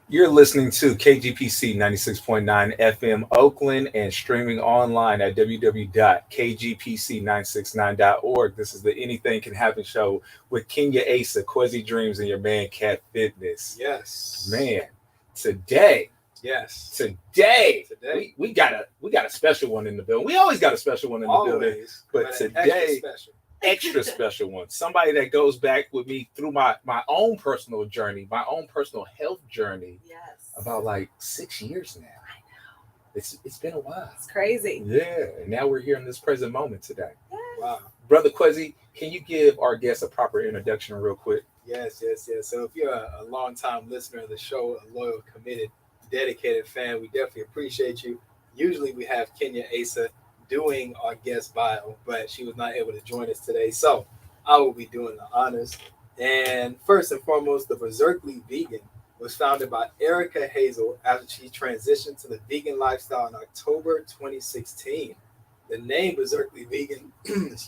You're listening to KGPC 96.9 FM Oakland and streaming online at www.kgpc969.org. This is the Anything Can Happen show with Kenya Asa, Quezzy Dreams, and your man Cat Fitness. Yes. Man, today, Yes. today we got a special one in the building. We always got a special one in the building, Always. but today extra special one. Somebody that goes back with me through my own personal journey, my own personal health journey. Yes. About like 6 years now. I know. It's been a while. It's crazy. Yeah, and now we're here in this present moment today. Yes. Wow. Brother Quezzy, can you give our guests a proper introduction real quick? Yes. So if you're a long-time listener of the show, a loyal, committed, dedicated fan, we definitely appreciate you. Usually we have Kenya Asa doing our guest bio, but she was not able to join us today. So I will be doing the honors. And first and foremost, the Berserkly Vegan was founded by Erica Hazel after she transitioned to the vegan lifestyle in October 2016. The name Berserkly Vegan,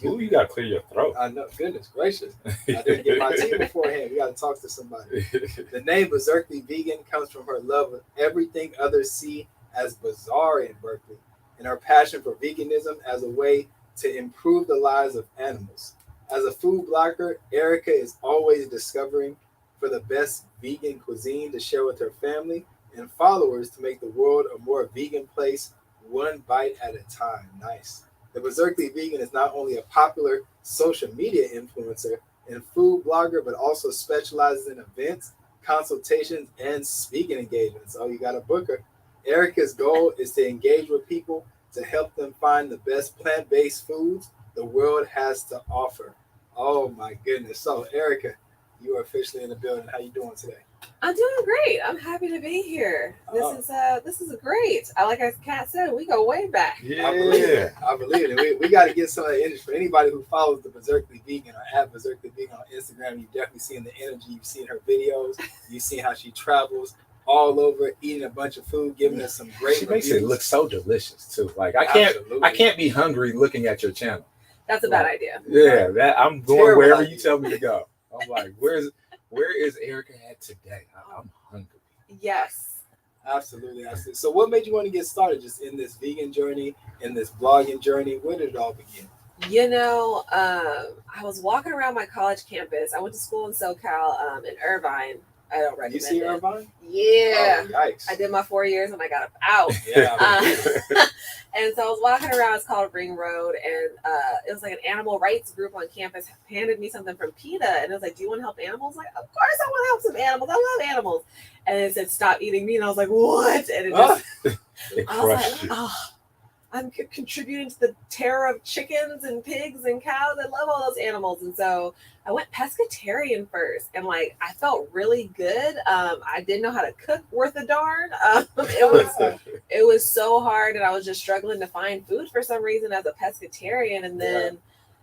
Ooh, you gotta clear your throat. I know, goodness gracious. I didn't get my tea beforehand. We got to talk to somebody. The name Berserkly Vegan comes from her love of everything others see as bizarre in Berkeley and her passion for veganism as a way to improve the lives of animals. As a food blogger, Erica is always discovering for the best vegan cuisine to share with her family and followers to make the world a more vegan place, one bite at a time. Nice. The Berserkly Vegan is not only a popular social media influencer and food blogger, but also specializes in events, consultations, and speaking engagements. Oh, you got to book her. Erica's goal is to engage with people to help them find the best plant-based foods the world has to offer. Oh my goodness. So Erica, you are officially in the building. How you doing today? I'm doing great. I'm happy to be here. This is great. Like Kat said, we go way back. Yeah. I believe it. We got to get some of that energy. For anybody who follows the Berserkly Vegan or at Berserkly Vegan on Instagram, you've definitely seen the energy. You've seen her videos. You've seen how she travels all over, eating a bunch of food, giving us some great She makes reviews. it look so delicious too. Like Absolutely. I can't be hungry looking at your channel. That's a bad idea. Yeah, that I'm going Terrible wherever idea. you tell me to go. I'm like, where is Erica at today? I'm hungry. Yes. Absolutely. So what made you want to get started just in this vegan journey, in this blogging journey? Where did it all begin? You know, I was walking around my college campus. I went to school in SoCal, in Irvine. I don't recommend You see it. Irvine? Yeah. Oh, yikes. I did my 4 years and I got out. Yeah. And so I was walking around. It's called Ring Road, and it was like an animal rights group on campus handed me something from PETA, and it was like, "Do you want to help animals?" I'm like, of course I want to help some animals. I love animals. And it said, "Stop eating meat," and I was like, "What?" And it just, It I was crushed like, you. "Oh, I'm contributing to the terror of chickens and pigs and cows. I love all those animals." And so I went pescatarian first, and like I felt really good. I didn't know how to cook worth a darn. It was so hard, and I was just struggling to find food for some reason as a pescatarian. And then,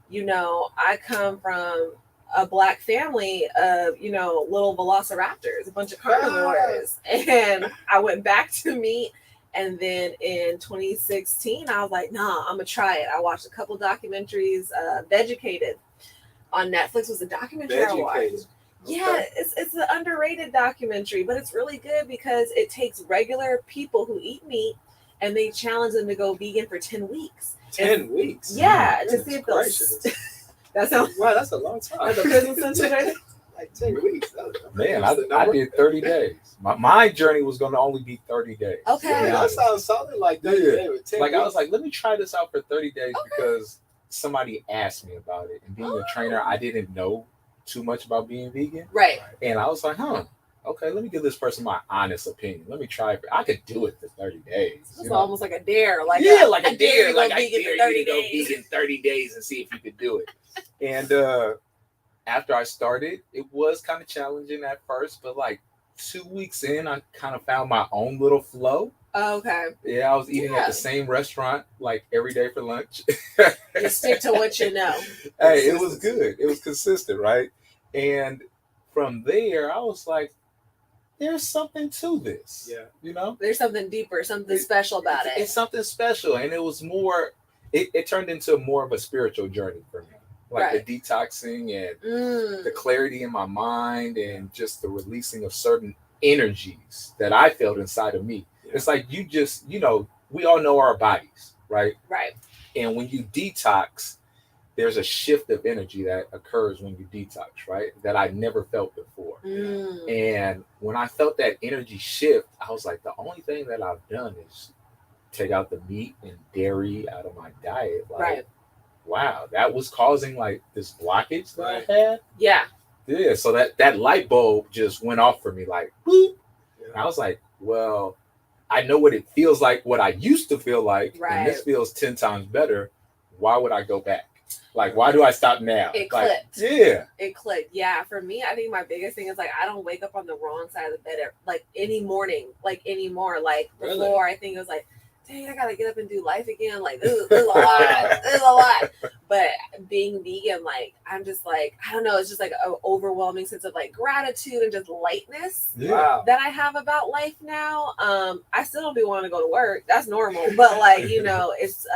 you know, I come from a Black family of, you know, little velociraptors, a bunch of carnivores, and I went back to meat. And then in 2016, I was like, nah, I'm going to try it. I watched a couple documentaries. Vegucated on Netflix was a documentary I watched. Vegucated. Yeah, it's an underrated documentary, but it's really good because it takes regular people who eat meat and they challenge them to go vegan for 10 weeks. 10 weeks? Yeah, to Goodness see if they'll... gracious. That sounds Wow, that's a long time. like a prison sentence. Like 10 weeks. Man, I did 30 days. My journey was going to only be 30 days. Okay. Yeah, that sounds solid. Like 30 Yeah. days with 10 Like weeks. I was like, let me try this out for 30 days Okay. because somebody asked me about it. And being a trainer, I didn't know too much about being vegan. Right. And I was like, okay, let me give this person my honest opinion. Let me try it. I could do it for 30 days. It's you know? almost like a dare. Like Like a I dare dare. you to Like go I vegan dare for 30 you to go days. vegan 30 days and see if you could do it. And after I started, it was kind of challenging at first, but like 2 weeks in, I kind of found my own little flow. Okay. Yeah, I was eating at Yeah. the same restaurant like every day for lunch. Just stick to what you know. Hey, it was good. It was consistent, right? And from there, I was like, there's something to this. Yeah. You know? There's something deeper, something special about it. It's something special. And it was more, it turned into more of a spiritual journey for me. Like Right. the detoxing and Mm. the clarity in my mind and just the releasing of certain energies that I felt inside of me. Yeah. It's like you just, we all know our bodies, right? Right. And when you detox, there's a shift of energy that occurs when you detox, right? That I never felt before. Mm. And when I felt that energy shift, I was like, the only thing that I've done is take out the meat and dairy out of my diet. Like, Right. wow, that was causing like this blockage that Right. I had. Yeah. Yeah, so that light bulb just went off for me, like, boop. Yeah. And I was like, well, I know what it feels like, what I used to feel like, and this Right. feels 10 times better. Why would I go back? Like, why do I stop now? It Like, clicked. yeah. It clicked. Yeah. For me, I think my biggest thing is like I don't wake up on the wrong side of the bed like any morning, like anymore. Like Really? before, I think it was like, dang, I gotta get up and do life again. Like this is a lot. This is a lot. But being vegan, like I'm just like, I don't know, it's just like an overwhelming sense of like gratitude and just lightness Yeah. Wow. that I have about life now. I still don't be wanting to go to work. That's normal. But like, it's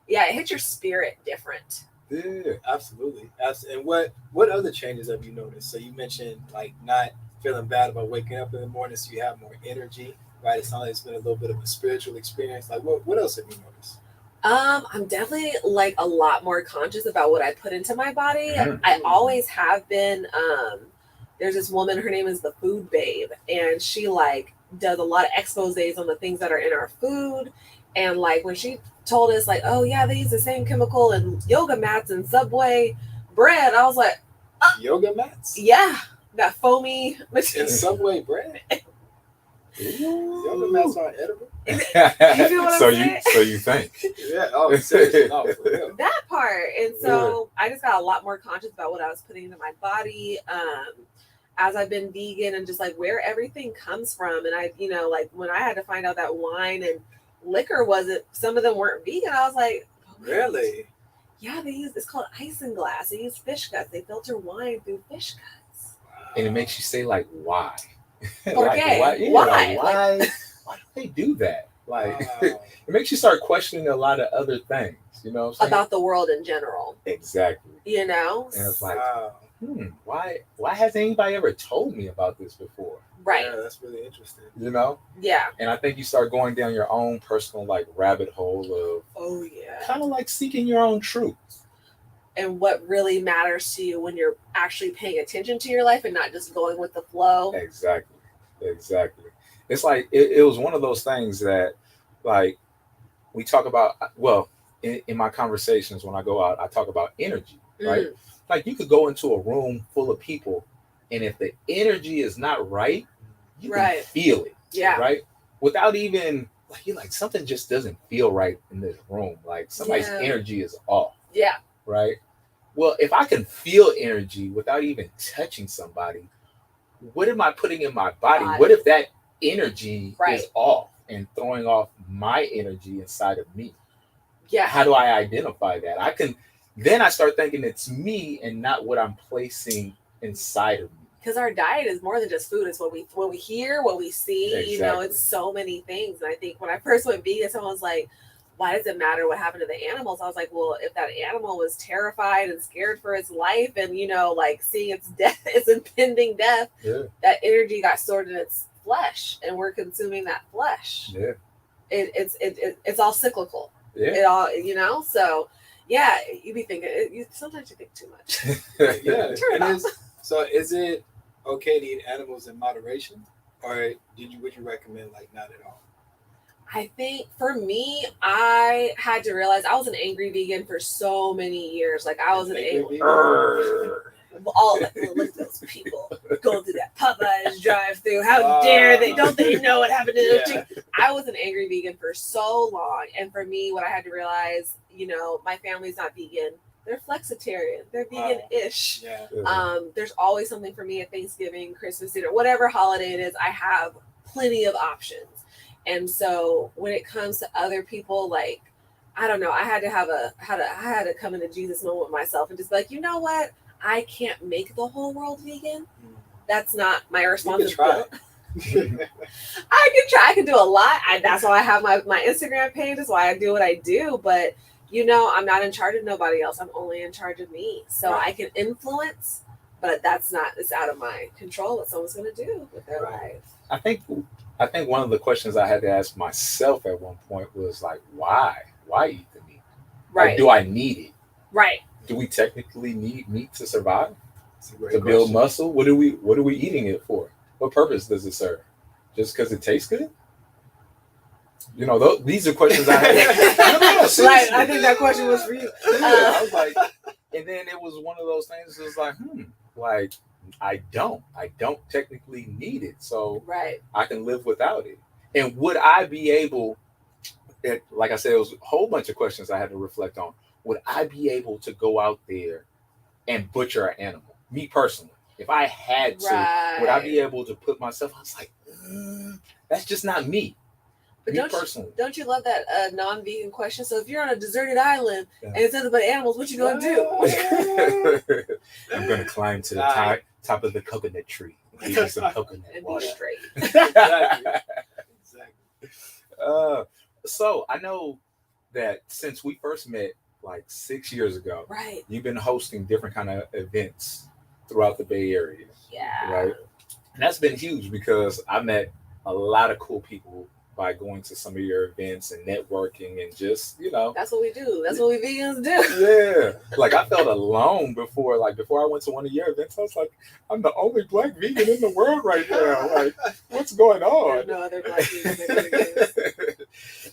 it hits your spirit different. Yeah. Absolutely. And what other changes have you noticed? So you mentioned like not feeling bad about waking up in the morning, so you have more energy, right? It sounds like it's been a little bit of a spiritual experience. Like what else have you noticed? I'm definitely like a lot more conscious about what I put into my body. Mhm. I always have been. There's this woman, her name is the Food Babe, and she like does a lot of exposés on the things that are in our food. And like when she told us like, oh yeah, they use the same chemical in yoga mats and Subway bread, I was like, Yoga mats? yeah, that foamy And material. Subway bread? Yoga mats aren't edible? You feel what I'm so saying? you think? Yeah. Oh, seriously. No, for real. That part. And so I just got a lot more conscious about what I was putting into my body as I've been vegan and just like where everything comes from. And I, like when I had to find out that wine and liquor wasn't, some of them weren't vegan, I was like, oh, Really? yeah, it's called isinglass. They use fish guts. They filter wine through fish guts. And it makes you say like, why? Okay, why? Yeah, why? Like, why do they do that? Like, Wow. it makes you start questioning a lot of other things. You know what I'm saying? About the world in general, Exactly. you know? And it's like, Wow. why hasn't anybody ever told me about this before? Right. Yeah, that's really interesting. You know? Yeah. And I think you start going down your own personal like rabbit hole of Oh, yeah. kind of like seeking your own truth. And what really matters to you when you're actually paying attention to your life and not just going with the flow. Exactly. It's like it was one of those things that like we talk about. Well, in my conversations when I go out, I talk about energy, right? Like you could go into a room full of people, and if the energy is not right, you Right. can feel it. Yeah. Right. Without even like you're like something just doesn't feel right in this room. Like somebody's Yeah. energy is off. Yeah. Right. Well, if I can feel energy without even touching somebody, what am I putting in my body? Body. What if that energy Right. is off and throwing off my energy inside of me? Yeah. How do I identify that? Then I start thinking it's me and not what I'm placing inside of me. Because our diet is more than just food. It's what we hear, what we see. Exactly. It's so many things. And I think when I first went vegan, someone was like, why does it matter what happened to the animals? I was like, well, if that animal was terrified and scared for its life and, like seeing its death, its impending death, Yeah. that energy got stored in its flesh and we're consuming that flesh. Yeah. It's all cyclical. Yeah. It all, so yeah, you be thinking, sometimes you think too much. Yeah. Turn it off. Is it okay to eat animals in moderation, or would you recommend like not at all? I think for me, I had to realize I was an angry vegan for so many years. Like I was an angry, all like, look at those people going through that Popeyes drive-through. How dare they? Don't they know what happened to those chickens? I was an angry vegan for so long, and for me, what I had to realize, my family's not vegan. They're flexitarian. They're vegan-ish. Yeah. There's always something for me at Thanksgiving, Christmas, dinner, whatever holiday it is. I have plenty of options. And so when it comes to other people, like, I don't know, I had to come into Jesus moment with myself and just be like, you know what? I can't make the whole world vegan. That's not my responsibility. I can try. I can do a lot. That's why I have my Instagram page. That's why I do what I do. But, I'm not in charge of nobody else. I'm only in charge of me. So I can influence, but but it's out of my control what someone's going to do with their Right. life. I think one of the questions I had to ask myself at one point was like, why eat the meat? Right. Like, do I need it? Right. Do we technically need meat to survive? It's a great To build question. muscle? What are we eating it for? What purpose does it serve? Just because it tastes good? You know, these are questions I had. No, Right. seriously. I think that question was for you. Yeah, I was like, and then it was one of those things. It was like, like I don't technically need it, so Right. I can live without it. And would I be able? Like I said, it was a whole bunch of questions I had to reflect on. Would I be able to go out there and butcher an animal? Me personally, if I had to, would I be able to put myself? I was like, that's just not me. But Me personally. don't you love that non-vegan question? So if you're on a deserted island Yeah. and it's nothing but animals, what you gonna do? I'm gonna climb to the top of the coconut tree and give you some coconut And be water. straight. Exactly. So I know that since we first met like 6 years ago, Right. you've been hosting different kind of events throughout the Bay Area, Yeah. right? And that's been huge because I met a lot of cool people by going to some of your events and networking and just, That's what we do. That's what we vegans do. yeah. Like I felt alone before I went to one of your events. I was like, I'm the only Black vegan in the world right now. Like, what's going There's on? no other Black vegans that do this.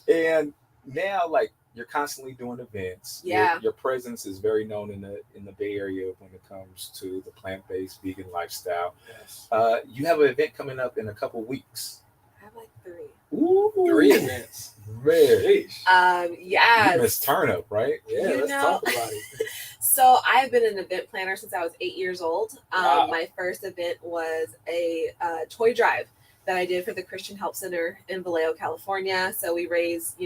And now, like, you're constantly doing events. Yeah. Your presence is very known in the Bay Area when it comes to the plant-based vegan lifestyle. Yes. You have an event coming up in a couple weeks. I have like 3. Ooh, 3 events. Man. Sheesh. Yeah. You missed Turn Up, right? Yeah, You let's know- talk about it. So I've been an event planner since I was 8 years old. Wow. My first event was a toy drive that I did for the Christian Help Center in Vallejo, California. So we raised,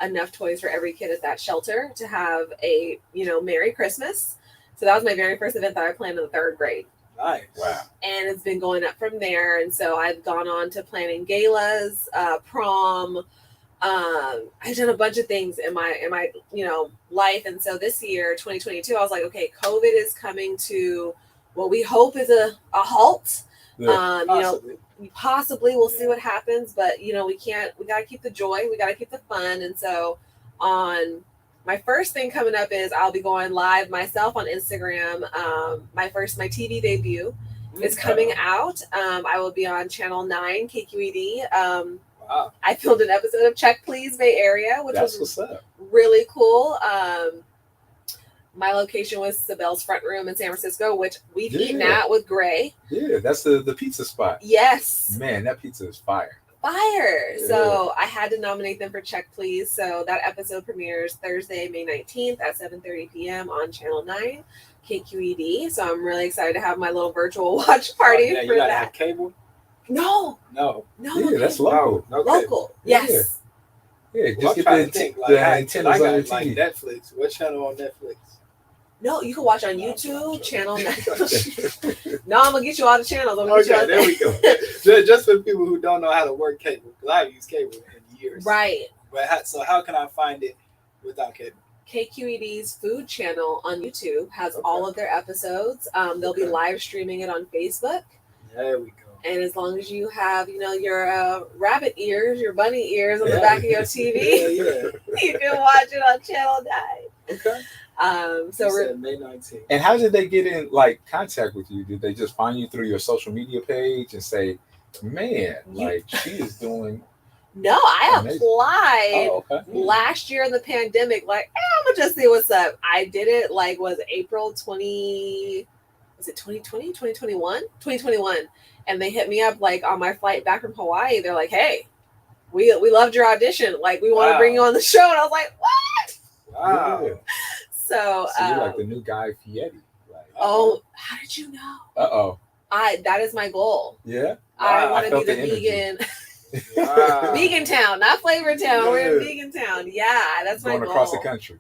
enough toys for every kid at that shelter to have a, Merry Christmas. So that was my very first event that I planned in the 3rd grade. Nice. Wow. And it's been going up from there. And so I've gone on to planning galas, prom. I've done a bunch of things in my life. And so this year, 2022, I was like, okay, COVID is coming to what we hope is a halt. Yeah. Possibly. Possibly we'll see what happens, but we got to keep the joy, we got to keep the fun. And so on my first thing coming up is I'll be going live myself on Instagram. My TV debut is coming out. I will be on Channel 9 KQED. Wow. I filmed an episode of Check Please Bay Area, which That's was what's up. really cool. My location was Sabelle's Front Room in San Francisco, which we've eaten Yeah. at with Gray. Yeah, that's the pizza spot. Yes. Man, that pizza is fire. Fire. Yeah. So I had to nominate them for Check Please. So that episode premieres Thursday, May 19th at 7:30 p.m. on Channel 9 KQED. So I'm really excited to have my little virtual watch party Yeah, for you gotta that. have cable? No, No. Yeah, that's okay. local. No cable. Local. Yeah. Yes. Yeah, Well, just I'm get trying the, to think, the I antennas on got your like TV. Netflix. What channel on Netflix? No, you can watch on No, YouTube, I'm Channel 9. joking. No, I'm going to get you all the channels. I'm gonna get you Okay, all there we go. Just for people who don't know how to work cable, because I haven't used cable in years. Right. But how can I find it without cable? KQED's food channel on YouTube has Okay. all of their episodes. They'll be Okay. live streaming it on Facebook. There we go. And as long as you have, your rabbit ears, your bunny ears on the Yeah. back of your TV, Yeah. you can watch it on Channel 9. Okay. So You we're said May 19th. And how did they get in contact with you? Did they just find you through your social media page and say, "Man, she is doing"? no, I Amazing. applied Oh, okay. last year in the pandemic. I'm gonna just see what's up. I did it was April 20. Was it 2020? 2021? 2021. And they hit me up on my flight back from Hawaii. They're like, "Hey, we loved your audition. We want to Wow. bring you on the show." And I was like, "What?" Wow. Yeah. So, So you're like the new Guy Fieri. oh, how did you know? Uh-oh. That is my goal. Yeah. I Wow. want I to felt be the the energy. vegan, Wow. vegan town, not Flavor Town. We're in Yeah. Vegan Town. Yeah, that's my Going goal. across the country.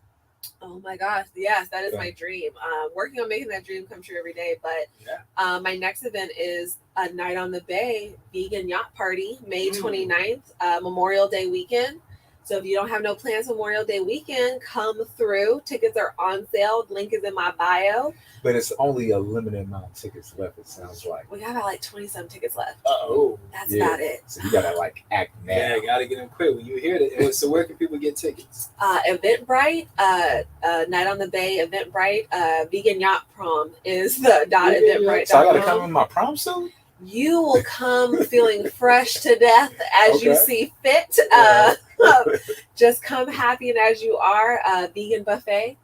Oh my gosh, yes, that is Yeah. my dream. Working on making that dream come true every day. But Yeah. my next event is a Night on the Bay vegan yacht party, May 29th, Memorial Day weekend. So if you don't have no plans Memorial Day weekend, come through. Tickets are on sale. Link is in my bio. But it's only a limited amount of tickets left, it sounds like. We got about like 20-some tickets left. Oh, That's Yeah. about it. So you gotta like act now. yeah, gotta get them quick when you hear it. So where can people get tickets? Eventbrite, Night on the Bay, Eventbrite, Vegan Yacht Prom is the .eventbrite.com. So I gotta come in my prom suit? You will come feeling fresh to death as you Okay. see fit. Just come happy and as you are. Vegan buffet,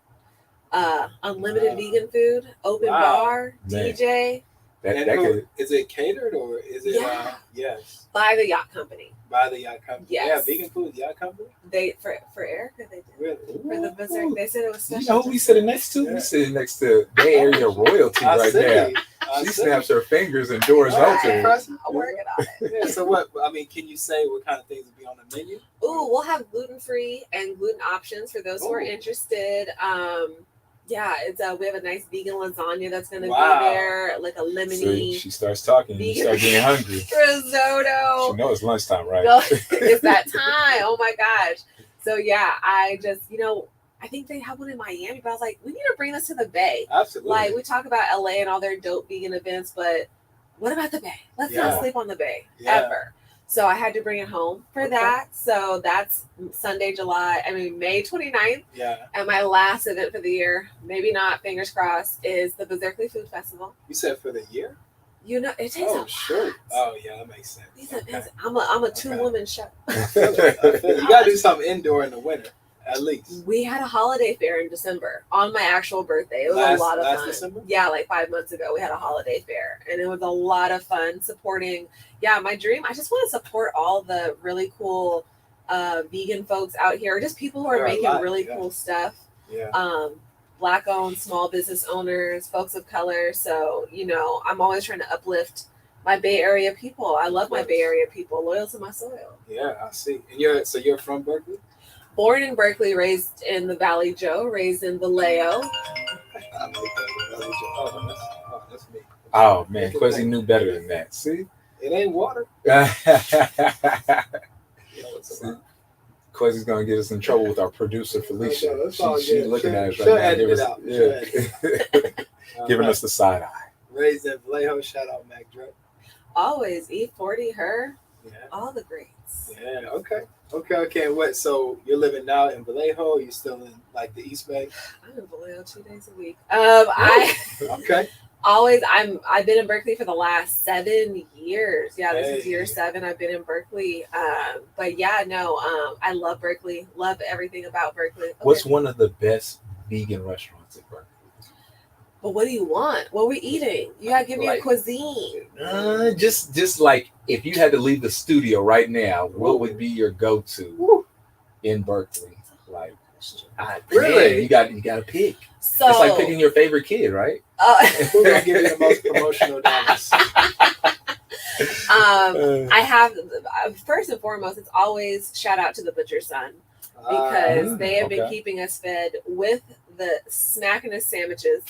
unlimited Wow. vegan food, open Wow. bar, Man. DJ, That And who, could, is it catered or is it? Yeah. Yes, by the yacht company. by the yacht company. Yes. Yeah, vegan food yacht company. They for Erica they did. Really? For the Berserk, they said it was you special. know who we sitting next to? Yeah. We sitting next to Bay Area royalty I right see. now. I She see. snaps her fingers and doors All right. open. Impressive. I'm working on it. Yeah. So what? I mean, can you say what kind of things will be on the menu? Ooh, we'll have gluten-free and gluten options for those who are Ooh. interested. Yeah, it's we have a nice vegan lasagna that's gonna Wow. be there, like a See, lemony she starts talking, you start getting hungry. She risotto. knows it's lunchtime, right? No, it's that time. Oh my gosh. So yeah, I just I think they have one in Miami, but I was like, we need to bring this to the Bay. Absolutely. Like we talk about LA and all their dope vegan events, but what about the Bay? Let's Yeah. not sleep on the Bay Yeah. ever. So I had to bring it home for Okay. that. So that's May 29th. Yeah. And my last event for the year, maybe not, fingers crossed, is the Berserkly Food Festival. You said for the year? You know, it takes Oh, a sure. lot. Oh, yeah, that makes sense. These Okay. events, I'm a two-woman show. I feel it. You gotta do something indoor in the winter, at least. We had a holiday fair in December on my actual birthday. It was Last- a lot of last fun. December? Yeah, like 5 months ago, we had a holiday fair, and it was a lot of fun supporting. Yeah, my dream. I just want to support all the really cool vegan folks out here, or just people who are There are a making lot, really yeah. cool stuff. Yeah. Black-owned small business owners, folks of color. So I'm always trying to uplift my Bay Area people. I love my Bay Area people, loyal to my soil. Yeah, I see. And you're from Berkeley? Born in Berkeley, raised in the Valley Joe, raised in Vallejo. I like that. Oh, that's me. Oh man, Quizzy knew better than that. See? It ain't water. Quizzy's You know what's about. gonna get us in trouble with our producer Felicia. Okay, that's all She's good. looking at us She'll right now, edit giving it us, out. She'll giving Alright. us the side eye. Raised in Vallejo. Shout out Mac Drake. Always E40, her, Yeah. all the greats. Yeah. Okay. And what? So you're living now in Vallejo? You're still in like the East Bay? I'm in Vallejo 2 days a week. I Okay. I've been in Berkeley for the last 7 years. Yeah, this is Hey. year 7. I've been in Berkeley. But yeah, no, I love Berkeley. Love everything about Berkeley. Okay. What's one of the best vegan restaurants in Berkeley? But what do you want? What are we eating? You gotta give me a Like- cuisine. Just like if you had to leave the studio right now, what would be your go-to Woo. in Berkeley? Like, Really? man, you got to pick. So It's like picking your favorite kid, right? Who's gonna give you the most promotional dollars? I have first and foremost, it's always shout out to the Butcher Son because they have been okay. keeping us fed with the snackiness sandwiches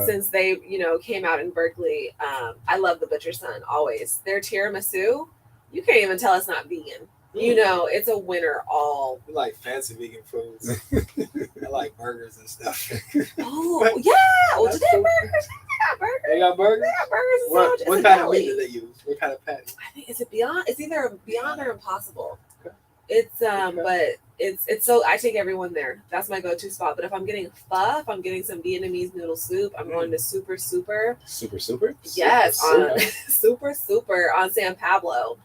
since they came out in Berkeley. I love the Butcher Son always. Their tiramisu, you can't even tell it's not vegan. It's a winner all. We like fancy vegan foods. I like burgers and stuff. Oh yeah, well, do they have burgers? They got burgers. They got burgers? They got burgers and What sandwiches. what It's a kind of deli. meat do they use? What kind of patty? I think it's Beyond. It's either Beyond or Impossible. Okay. It's Okay. but it's so I take everyone there. That's my go-to spot. But if I'm getting pho, if I'm getting some Vietnamese noodle soup, I'm going to Super. Super. Yes, Super. on Super on San Pablo.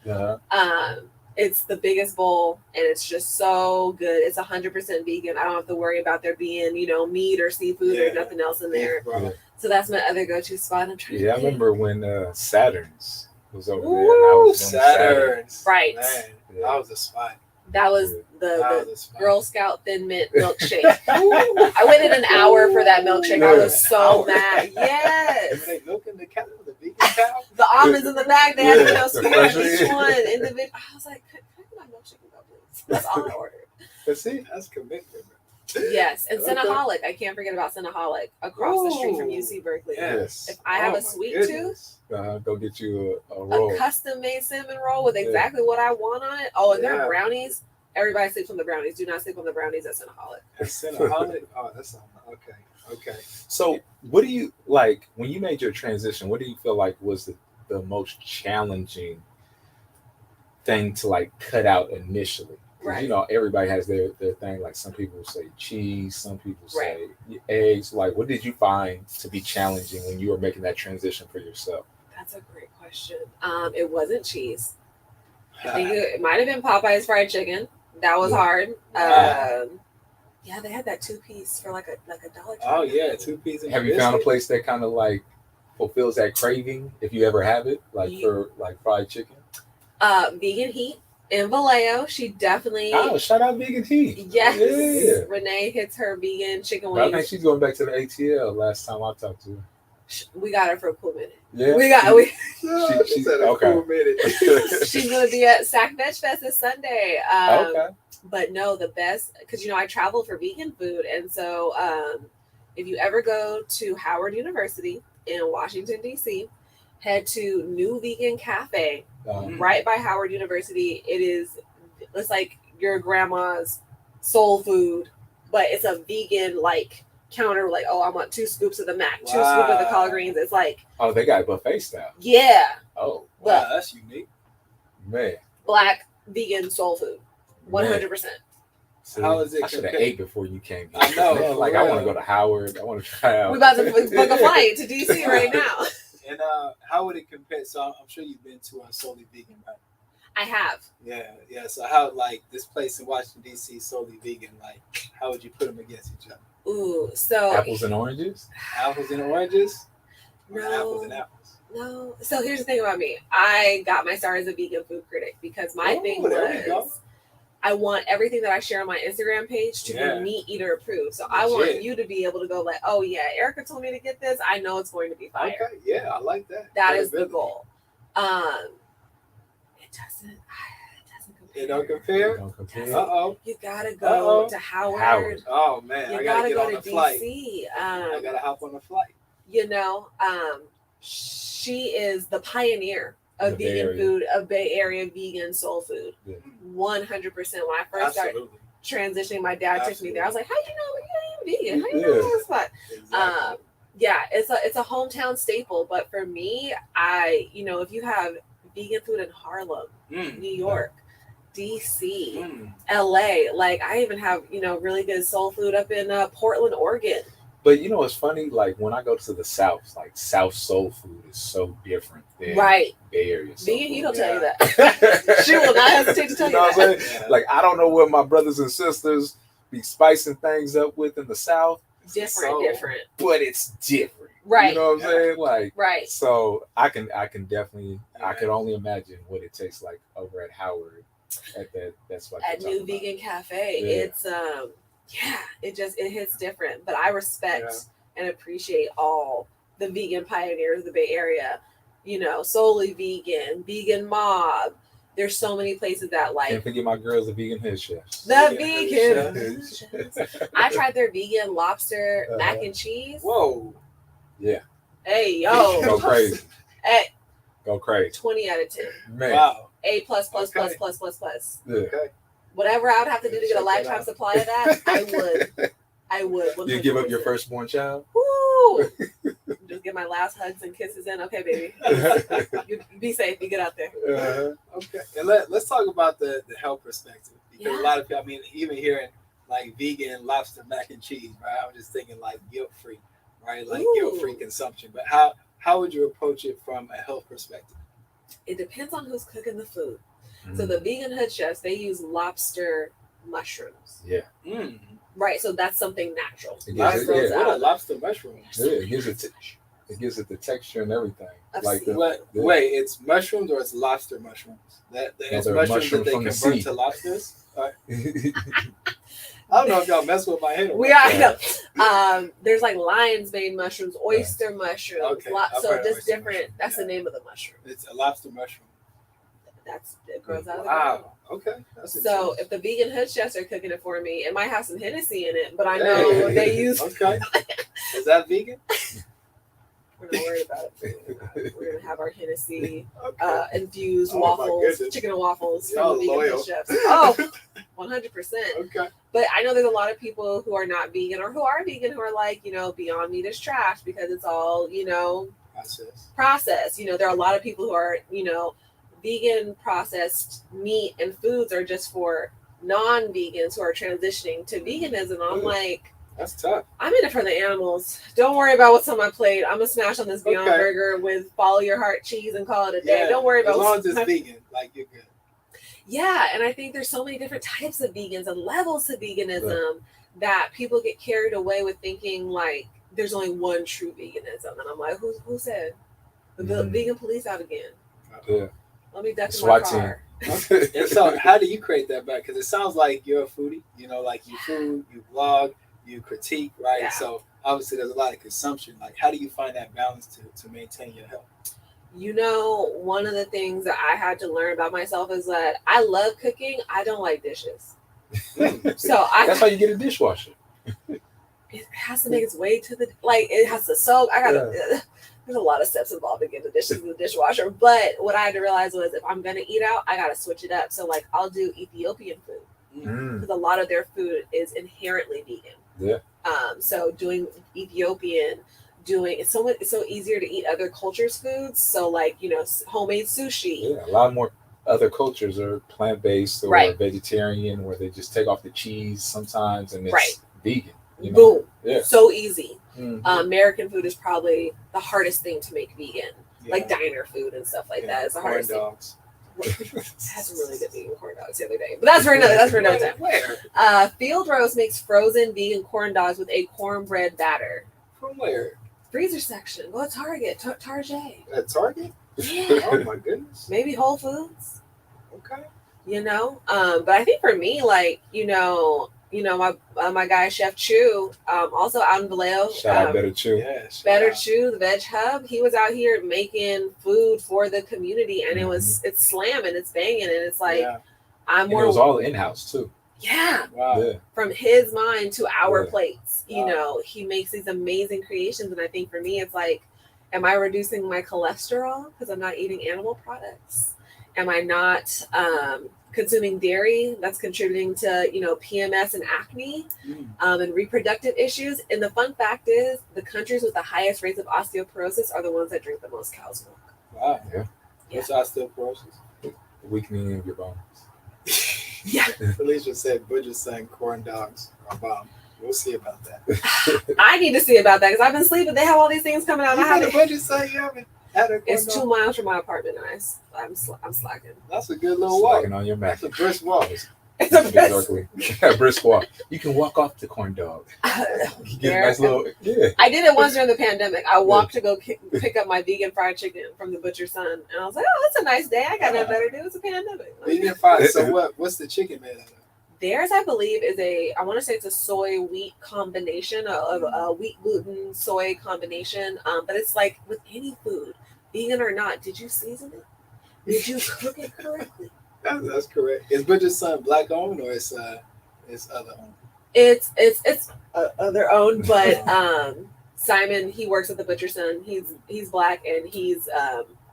It's the biggest bowl, and it's just so good. It's 100% vegan. I don't have to worry about there being meat or seafood or Yeah. nothing else in there. Bro. So that's my other go-to spot. I'm trying. Yeah, I to think. remember when Saturn's was over there. And I Ooh, was on Saturn's. Right. Man, Yeah. that was a spot. That was That the was a spot. Girl Scout Thin Mint milkshake. I waited an hour for that milkshake. I was so An hour? mad. Yes. Were they milking the cow, the vegan cow? The almonds in the bag, they had Yeah, to the scoop fresh each one. one individually. I was like, can I get my milkshake and go, please? That's all I ordered. Let's see. That's commitment. Yes, and Okay. Cinnaholic. I can't forget about Cinnaholic across the street from UC Berkeley. Yes. If I have Oh, a sweet my tooth, goodness. Go get you a roll. a custom made cinnamon roll with exactly what I want on it. Oh, and their Yeah. brownies, Everybody sleeps on the brownies. Do not sleep on the brownies at Cinnaholic. Cinnaholic? Oh, that's okay. Okay. So, what do you like when you made your transition? What do you feel like was the most challenging thing to like cut out initially? 'Cause, Right. you know, everybody has their thing. Like some people say cheese, some people say Right. eggs. Like, what did you find to be challenging when you were making that transition for yourself? That's a great question. It wasn't cheese. I think it might have been Popeye's fried chicken. That was Yeah. hard. Wow. Yeah, they had that 2-piece for like a $1. Oh yeah, 2 pieces. Have you found a place that kind of like fulfills that craving if you ever have it, like Ye- for like fried chicken? Vegan Heat in Vallejo. She definitely. Oh, shout out Vegan Heat. Yes. Yeah. Renee hits her vegan chicken But I think wings. she's going back to the ATL last time I talked to her. We got her for a cool minute. Yeah. She's at a okay. cool minute. She's gonna be at Sac Veg Fest this Sunday. Okay. But no, the best, because I travel for vegan food, and so if you ever go to Howard University in Washington D.C., head to New Vegan Cafe right by Howard University. It's like your grandma's soul food, but it's a vegan like counter. Like, oh, I want 2 scoops of the mac, 2 scoops of the collard greens. It's like, Oh, they got buffet style. yeah, Oh, Wow, but that's unique. man. black vegan soul food, 100%. See, How is it I should have compared- ate before you came. I know, Man, for like I want to real. go to Howard. I want to try out. We about to book a flight to DC right now. And how would it compare? So I'm sure you've been to Solely Vegan, right? I have. Yeah. So how like this place in Washington D.C. Solely Vegan? Like how would you put them against each other? Ooh, so Apples and oranges. Apples and oranges? Or apples and no, apples. no. So here's the thing about me. I got my start as a vegan food critic because my Oh, thing there we go. was I want everything that I share on my Instagram page to Yeah. be meat eater approved. So I want Legit. you to be able to go like, oh yeah, Erica told me to get this. I know it's going to be fire. Okay, yeah, I like that. That is the Credibility. goal. It doesn't compare. It don't compare. Don't compare. Uh-oh. You gotta go Uh-oh. to Howard. Howard. Oh man, You I gotta gotta get go on to the flight. DC. I gotta hop on the flight. She is the pioneer of The Bay vegan Area. food, of Bay Area vegan soul food. Yeah. 100%. When I first started Absolutely. transitioning, my dad took me there. I was like, "How you know you're vegan? How you Yeah. know this spot?" Exactly. Yeah, it's a hometown staple. But for me, if you have vegan food in Harlem, Mm, New York, DC, mm. LA, like I even have really good soul food up in Portland, Oregon. But you know, it's funny. Like when I go to the South, like South soul food is so different than Right. Bay Area soul Vegan, he food. don't tell you that. She will not hesitate to tell You know you what I'm that. saying? Yeah. Like I don't know what my brothers and sisters be spicing things up with in the South, Different. but it's different. Right. You know what I'm saying? Like Right. so I can definitely I Yeah. could only imagine what it tastes like over at Howard at that's what At New Vegan Cafe, Yeah. it's it hits different. But I respect and appreciate all the vegan pioneers of the Bay Area. Solely Vegan, Vegan Mob. There's so many places that like Can't forget my girls, the vegan head chefs. the Yeah. vegan. I tried their vegan lobster mac and cheese. Whoa. Hey yo, Go crazy. Hey, Go crazy. 20 out of 10. Man. Wow. A plus plus Okay. plus plus plus plus. Yeah. Okay. Whatever I would have to do to get a Check that lifetime out. supply of that, I would. You give up your 100%. firstborn child? Woo! Just get my last hugs and kisses in. Okay, baby. You be safe. You get out there. Okay. And let's talk about the health perspective. Because Yeah. a lot of people, I mean, even hearing like vegan lobster mac and cheese, right? I'm just thinking like guilt-free, right? Like Ooh. guilt-free consumption. But how would you approach it from a health perspective? It depends on who's cooking the food. Mm-hmm. So the vegan hood chefs, they use lobster mushrooms. Yeah. Mm. Right. So that's something natural. It gives Lobster, it, what yeah. are lobster mushrooms? Yeah, it gives it the texture and everything. I've Like seen the, Wait, yeah. wait, it's mushrooms or it's lobster mushrooms? It's they're mushrooms mushrooms that they from the convert sea. to lobsters? All right. I don't know if y'all mess with my head. or We what. are. No. There's like lion's mane mushrooms, oyster mushrooms. Okay, I've So heard of just oyster different. mushroom, That's the yeah. name of the mushroom. It's a lobster mushroom. It grows out of the ground. Wow. Okay. That's So interesting. if the vegan hood chefs are cooking it for me, it might have some Hennessy in it, but I know Hey. they use. Okay. Is that vegan? We're not worried about it. We're gonna have our Hennessy Okay. infused Oh, my waffles, goodness. chicken and waffles Y'all from the vegan loyal. hood chefs. Oh, 100%. Okay. But I know there's a lot of people who are not vegan or who are vegan who are like, Beyond Meat is trash because it's all, processed. There are a lot of people who are, vegan processed meat and foods are just for non-vegans who are transitioning to veganism. I'm like, that's tough. I'm in it for the animals. Don't worry about what's on my plate. I'm gonna smash on this Beyond Burger with follow your heart cheese and call it a day. Don't worry about as long as it's vegan, like you're good. Yeah, and I think there's so many different types of vegans and levels of veganism that people get carried away with thinking like there's only one true veganism. And I'm like, who said? The vegan police out again. Yeah. Let me duck in my car. And so how do you create that back? Because it sounds like you're a foodie, like you food, you blog, you critique, right? Yeah. So obviously there's a lot of consumption. Like how do you find that balance to maintain your health? One of the things that I had to learn about myself is that I love cooking. I don't like dishes. So that's why you get a dishwasher. It has to make its way to it has to soak. There's a lot of steps involved in getting the dishes in the dishwasher. But what I had to realize was if I'm gonna eat out, I gotta switch it up. So I'll do Ethiopian food because a lot of their food is inherently vegan. Yeah. So doing Ethiopian, it's so easier to eat other cultures' foods. So homemade sushi. Yeah, a lot more other cultures are plant-based or vegetarian, where they just take off the cheese sometimes and it's vegan. Boom. Yeah. So easy. Mm-hmm. American food is probably the hardest thing to make vegan. Like diner food and stuff like that is the hardest dogs. thing. I had some really good vegan corn dogs the other day, but that's for another time. Where? Field Roast makes frozen vegan corn dogs with a cornbread batter. From where? Freezer section. Go to Target. Target. At Target? Yeah. Oh my goodness. Maybe Whole Foods. Okay. But I think for me, my guy Chef Chu, also out in Vallejo. Shout out Better Chew. Yes. Better Chew, the Veg Hub. He was out here making food for the community, and it's slamming, it's banging, and it's like it was all in house too. Yeah. Wow. Yeah. From his mind to our plates, he makes these amazing creations, and I think for me, it's like, am I reducing my cholesterol because I'm not eating animal products? Am I not consuming dairy that's contributing to PMS and acne and reproductive issues? And the fun fact is the countries with the highest rates of osteoporosis are the ones that drink the most cow's milk. Wow. What's osteoporosis? Weakening of your bones. Yeah. Felicia said Butcher's saying corn dogs are bomb. We'll see about that. I need to see about that because I've been sleeping. They have all these things coming out. You had a Butcher say you haven't had a corn It's dog? 2 miles from my apartment, and I'm slacking. That's a good little walk. Slacking on your That's back. a brisk walk. It's a best. Exactly. Brisk walk. You can walk off the corn dog. You get a nice little I did it once during the pandemic. I walked to go pick up my vegan fried chicken from the butcher's son, and I was like, "Oh, that's a nice day. I got nothing better to do. It's a pandemic." Vegan fried. So what's the chicken made out of? Theirs, I believe, is I want to say it's a soy wheat combination of a wheat gluten soy combination. But it's like with any food, vegan or not, did you season it? Did you cook it correctly? That's correct. Is Butcher's son black owned or it's other owned? It's other owned, but Simon, he works at the Butcher's Son. He's black, and he's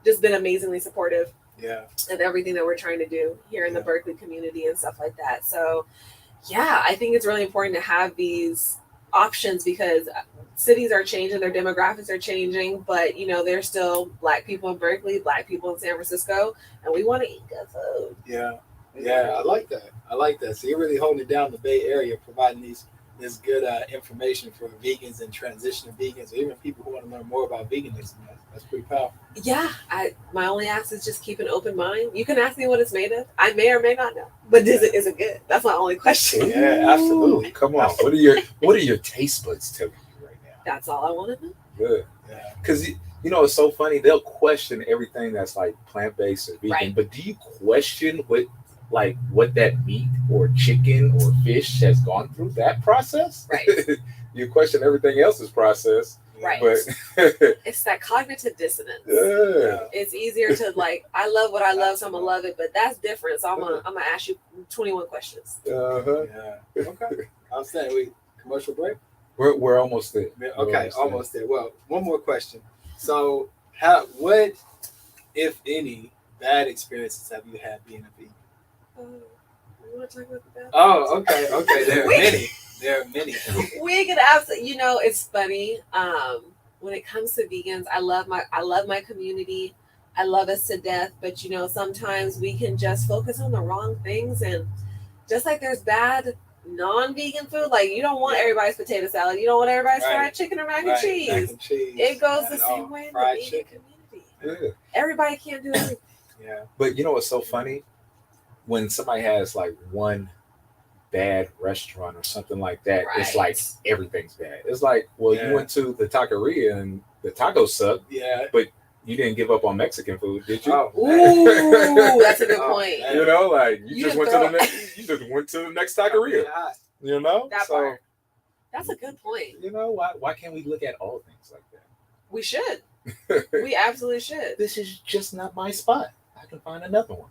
just been amazingly supportive. Yeah. Of everything that we're trying to do here in the Berkeley community and stuff like that. So, I think it's really important to have these options because cities are changing, their demographics are changing, but there's still Black people in Berkeley, Black people in San Francisco, and we want to eat good food. Yeah, I like that. So you're really holding it down the Bay Area, providing this good information for vegans and transitioning vegans, or even people who want to learn more about veganism. That's pretty powerful. Yeah, my only ask is just keep an open mind. You can ask me what it's made of. I may or may not know, but is it good? That's my only question. Yeah, absolutely. Come on, what are your taste buds telling you right now? That's all I want to know. Good. Yeah. Because it's so funny. They'll question everything that's like plant-based or vegan, Right. but do you question what that meat or chicken or fish has gone through that process? Right. You question everything else's process, Right. but It's that cognitive dissonance. yeah. It's easier to I love what I love, so I'm gonna love it, but that's different. So I'm gonna ask you 21 questions. Uh-huh. Yeah. Okay. I'm saying commercial break. We're almost there. Okay, almost there. Well, one more question. So, what, if any, bad experiences have you had being a vegan? want to talk about the bad? Oh, okay. There are many. There are many. We could absolutely. It's funny. When it comes to vegans, I love my community. I love us to death. But sometimes we can just focus on the wrong things, and just like there's bad non-vegan food, like you don't want everybody's potato salad, you don't want everybody's fried chicken or mac and cheese. Mac and cheese. It goes the same way in the Fried vegan chicken. community. Yeah. Everybody can't do everything. Yeah. But what's so funny? When somebody has like one bad restaurant or something like that, it's like everything's bad. It's like, well, you went to the taqueria and the tacos suck. Yeah. But you didn't give up on Mexican food, did you? Oh, ooh, that's a good point. Like you just went to the next. You just went to the next taqueria. That so part. That's a good point. Why can't we look at all things like that? We should. We absolutely should. This is just not my spot. I can find another one.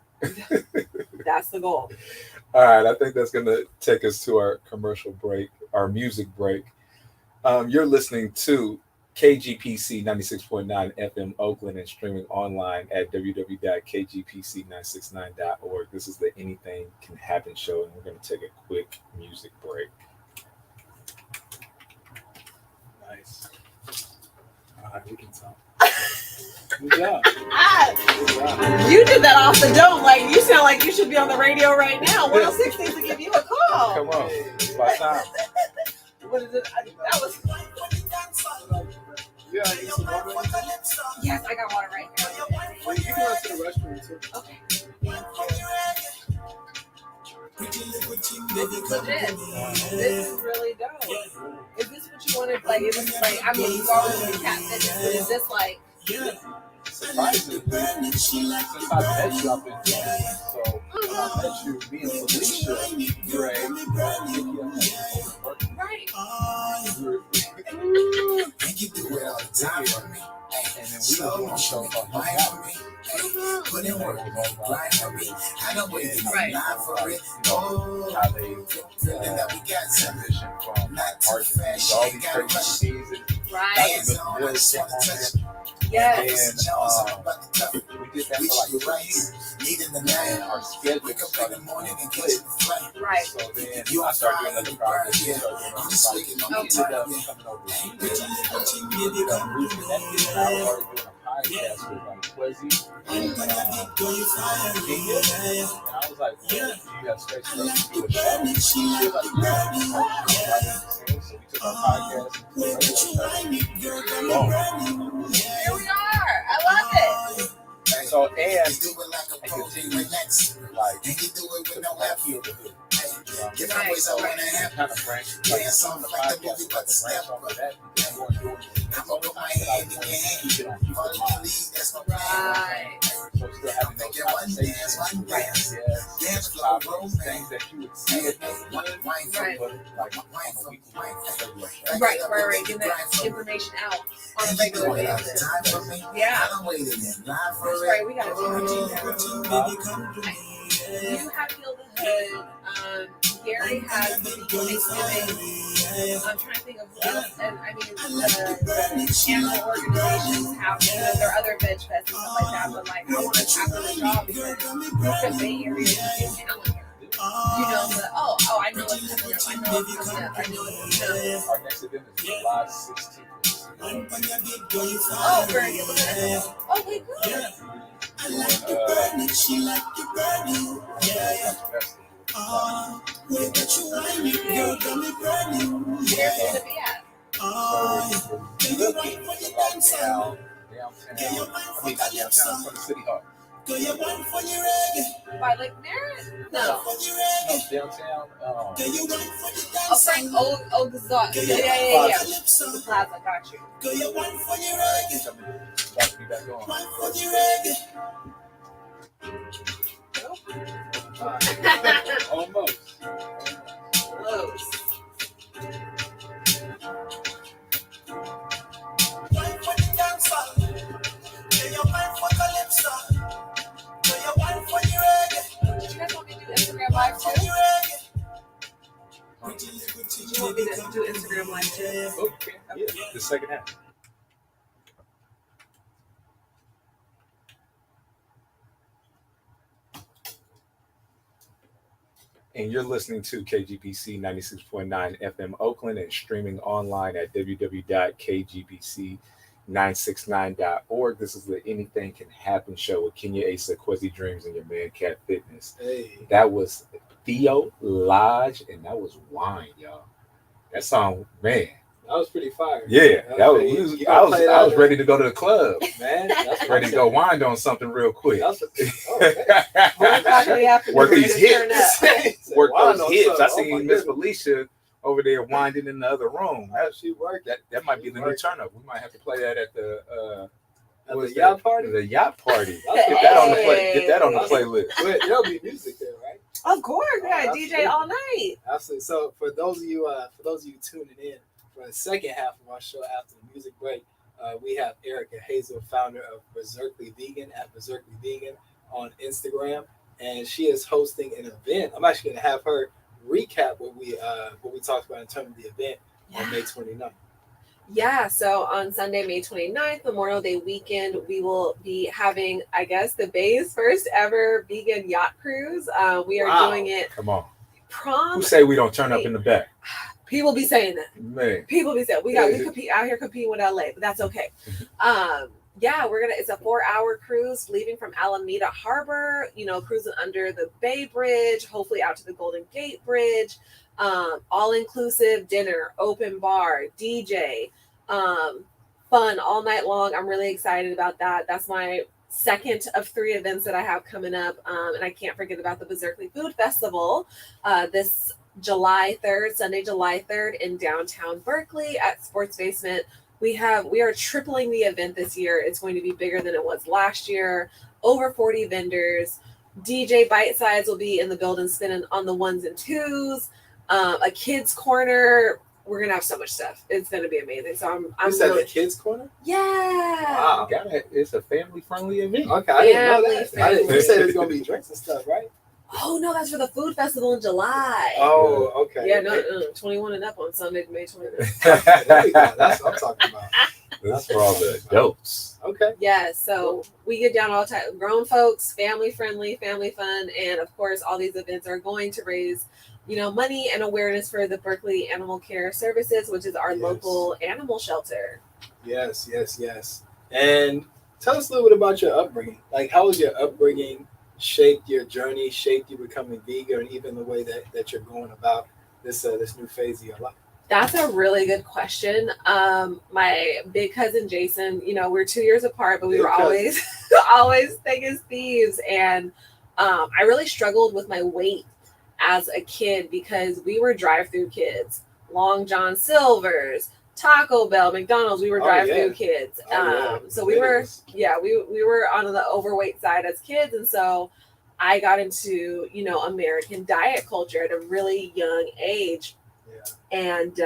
That's the goal. All right, I think that's going to take us to our commercial break, our music break. You're listening to KGPC 96.9 FM Oakland and streaming online at www.kgpc969.org. This is the Anything Can Happen show, and we're going to take a quick music break. Nice. All right, we can talk. Good job. You did that off the dome. Like, you sound like you should be on the radio right now. 106 needs to give you a call. Come on, it's about time. What is it? That was. Yeah, I need some water. Yes, I got water right here. Well, you can go to the restroom too. Okay. This is really dope. Is this what you wanted? Like, is this like, I mean, you've always been cat fitness, but is this like. Surprisingly, since I met you, I've been doing it. So when I met you, me and Felicia, Gray, Right. And then we were doing a show about Miami. Put in work, grind for me. I know where it's Right. not for it. How they Feeling that we got something. transition from Not too Argentina fast, to all she these ain't got crazy rush. seasons. Right. Hands The on, boys just came wanna on touch. there. Yes. And Jones, I'm about to cuff. we did that for like 2 years. Needing the And night. our schedule Wake up in started the morning and to catch flip. the flight. Right. So then I started doing other projects. We started doing I'm other just projects. waking up. We ended up coming over to reconnected, and I was already doing a podcast with Quezzy and I was like, do you have space for us to do a show? She was like, yeah. So we took our podcast and Here we are. I love it. So, and Do it like a I pro, continue relax. like And you do it with to no effort. heal the hood. Get my voice out when it happens. Kind of branch, like Yeah, some of the something like the podcast, movie, like but a branch step off up. of that, because you weren't doing it. I'm gonna put my hand in your hand. Keep it on people's Follow the minds. lead, that's my plan. Right. So still having those conversations, Dance floor, topics, things that you would see it as good, Right. but like on a weekly basis. Right. Getting that information out on a regular basis. Yeah. That's right. We got to do You have Heal the Hood. Gary has Thanksgiving. I'm trying to think of who else. And I mean, the animal organizations have, there are other veg fests and stuff like that. But like, I want to tackle the job because the Bay Area is a calendar. I know it's coming up. I know it's coming up. Our next event is July 16th. Oh, very good. Oh, wait, good. Where's it gonna be at? Downtown, from the City Hall. By Lake Merritt? No. Downtown. Oh, Frank. Oh, the Zot. Yeah. The Plaza. Got you. About to be back on. Almost. Close. Did you guys want me to do Instagram Live too? Did you want me to do Instagram Live too? Okay. Yeah. The second half. and you're listening to KGPC 96.9 FM Oakland and streaming online at www.kgbc969.org. This is the Anything Can Happen show with Kenya Asa, Quezzy Dreams, and your man Cat Fitness. Hey. That was Theo Lodge, and that was Wine, y'all. That song, man. That was pretty fire. Yeah, that was. You I gonna play was that? ready to go to the club, Man, that's what ready I'm to go saying. wind on something real quick. That's what, oh, man. Probably have to Work be these ready to turn hips. up. Work Wow, those no, hips. I son. Oh, my seen Miss goodness. Felicia over there winding in the other room. She worked That might be the new turn up. We might have to play that at the at what the is yacht that? party. The yacht party. That's Get that on the Hey. Get that on the playlist. Wait, there'll be music there, right? Of course, we got Oh, a DJ all night. Absolutely. So for those of you tuning in for the second half of our show after the music break, we have Erica Hazel, founder of Berserkly Vegan at Berserkly Vegan on Instagram, and she is hosting an event. I'm actually going to have her recap what we talked about in terms of the event on May 29th. Yeah, so on Sunday, May 29th, Memorial Day weekend, we will be having, I guess, the Bay's first ever vegan yacht cruise. We are Wow. doing it Come on. prom. Who say we don't turn up in the back? People be saying that. Man. People be saying we compete out here competing with LA, but that's okay. Yeah, it's a 4-hour cruise leaving from Alameda Harbor, cruising under the Bay Bridge, hopefully out to the Golden Gate Bridge. All inclusive dinner, open bar, DJ, fun all night long. I'm really excited about that. That's my second of 3 events that I have coming up. And I can't forget about the Berserkly Food Festival this July 3rd, Sunday, July 3rd in downtown Berkeley at Sports Basement. We are tripling the event this year. It's going to be bigger than it was last year. Over 40 vendors. DJ Bite Size will be in the building spinning on the ones and twos. A kids corner. We're gonna have so much stuff. It's gonna be amazing. So I'm You said really, the kids corner? yeah. Wow. It's a family friendly event. Okay, I didn't know that. Family. You said there's gonna be drinks and stuff, right? Oh no, that's for the food festival in July. Oh, okay. Yeah, no, 21 and up on Sunday, May 29th. There we go. That's what I'm talking about. That's for all the adults. Okay. Yeah, so we get down all time, grown folks, family friendly, family fun, and of course, all these events are going to raise, money and awareness for the Berkeley Animal Care Services, which is our Yes. local animal shelter. Yes. And tell us a little bit about your upbringing. Like, how was your upbringing shaped your journey, shaped you becoming vegan, and even the way that you're going about this new phase of your life? That's a really good question. My big cousin Jason, we're 2 years apart, but we Big were cousin. always thick as thieves. And I really struggled with my weight as a kid because we were drive-through kids. Long John Silver's, Taco Bell, McDonald's, we were Oh, drive-through yeah. kids. Oh, yeah. So we were on the overweight side as kids. And so I got into, American diet culture at a really young age. Yeah. And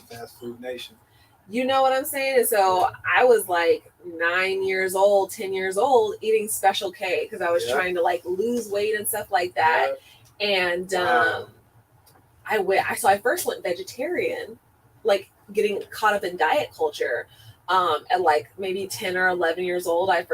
Fast food nation. you know what I'm saying? And so I was like 9 years old, 10 years old, eating Special K because I was Yeah. trying to like lose weight and stuff like that. And Wow. I first went vegetarian, like getting caught up in diet culture. At like maybe 10 or 11 years old, I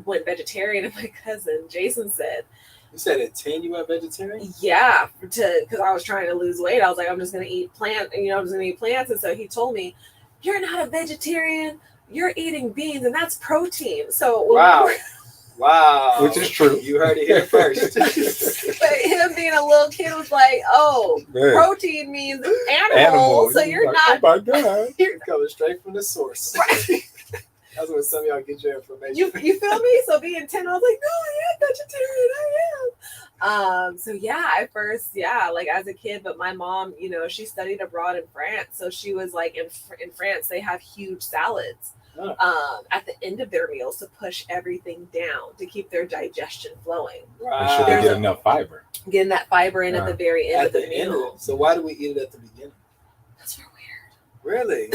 went vegetarian, and my cousin Jason said, You said at 10 you went vegetarian? yeah, because I was trying to lose weight. I was like, I'm just gonna eat plants. And so he told me, you're not a vegetarian, you're eating beans, and that's protein. So when Wow. Wow. Which is true. You heard it here first. but him being a little kid was like, oh, Man. protein means animal, so you're like, not. Oh my God. You're coming straight from the source. That's where some of y'all get your information. You feel me? So being 10, I was like, no, I am vegetarian. I am. So yeah, like as a kid, but my mom, she studied abroad in France. So she was like in France, they have huge salads at the end of their meals to push everything down to keep their digestion flowing. Make sure they There's get a- enough fiber. Getting that fiber in at the very end At of the the end of meal. it. So why do we eat it at the beginning? That's so weird. Really?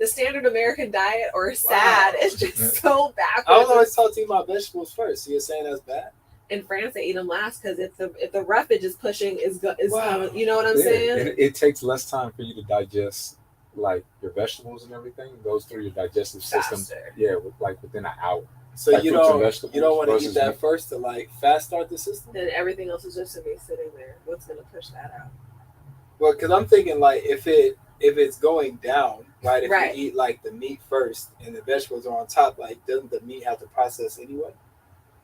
The standard American diet or sad is just so backwards. I was always taught to eat my vegetables first. So you're saying that's bad? In France, they eat them last because if the roughage is pushing Wow. you know what I'm Yeah, saying? and it takes less time for you to digest like your vegetables and everything. It goes through your digestive system. Faster. Yeah, within an hour. So Like you fruits and don't vegetables want to versus eat that meat. first to like fast start the system. Then everything else is just to be sitting there. What's gonna push that out? Well, because I'm thinking like if it's going down, right? If Right. you eat like the meat first and the vegetables are on top, like doesn't the meat have to process anyway?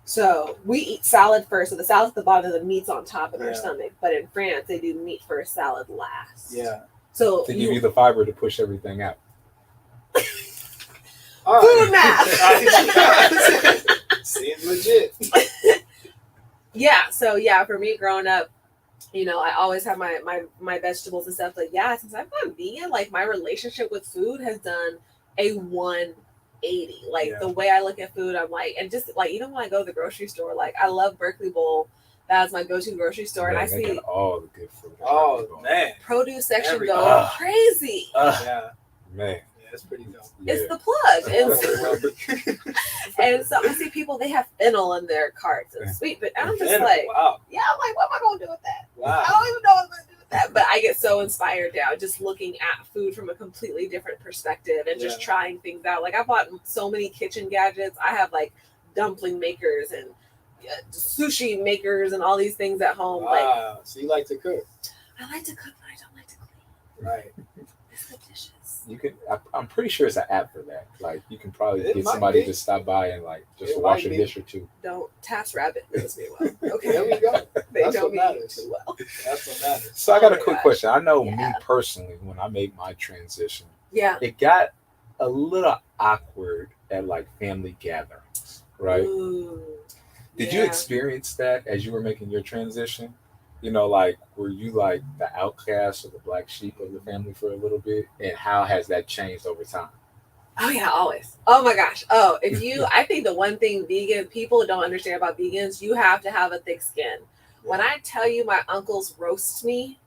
So we eat salad first. So the salad's at the bottom, the meat's on top of our Yeah. stomach. But in France, they do meat first, salad last. Yeah. So To give you the fiber to push everything out. All food right. math. Seems legit. Yeah. So yeah, for me growing up, you know, I always have my vegetables and stuff. But yeah, since I've gone vegan, like my relationship with food has done a 180. Like Yeah. the way I look at food, I'm like, and just like even when I go to the grocery store, like I love Berkeley Bowl. That's my go-to grocery store, and I Man, they see got all the good food. Oh man. produce section Every- go crazy. Yeah. Man. Yeah, it's pretty dope. Yeah. It's the plug. And so I see people, they have fennel in their carts and sweet, but I'm just like, wow. yeah, I'm like, what am I going to do with that? I Wow. don't even know what I'm going to do with that. But I get so inspired now just looking at food from a completely different perspective and just Yeah. trying things out. Like I bought so many kitchen gadgets. I have like dumpling makers and sushi makers and all these things at home. Like Wow. So you like to cook. I like to cook, but I don't like to clean. Right. It's the dishes. You can. I'm pretty sure it's an app for that. Like you can probably It get might somebody be. to stop by and like just It wash might a be. dish or two. Don't Task Rabbit knows me well. Okay. There we go. They That's know what me matters. too well. That's what matters. So I got Oh a my quick gosh. question. I know me Yeah. personally, when I made my transition, Yeah. it got a little awkward at like family gatherings, right? Ooh. Did you Yeah. experience that as you were making your transition? You know, like were you like the outcast or the black sheep of the family for a little bit? And how has that changed over time? Oh yeah, always. Oh my gosh. Oh, if you, I think the one thing vegan people don't understand about vegans, you have to have a thick skin. When I tell you my uncles roast me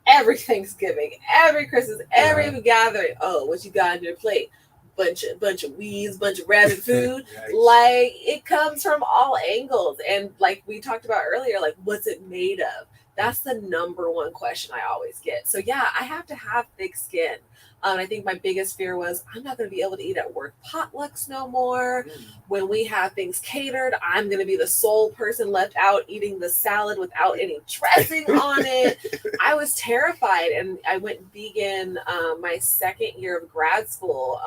every Thanksgiving, every Christmas, every gathering, oh, what you got on your plate? Bunch of weeds, bunch of rabbit food. Yikes. Like it comes from all angles, and like we talked about earlier, like what's it made of? That's the number one question I always get. So yeah, I have to have thick skin. I think my biggest fear was I'm not going to be able to eat at work potlucks no more. When we have things catered, I'm going to be the sole person left out eating the salad without any dressing on it. I was terrified, and I went vegan my second year of grad school.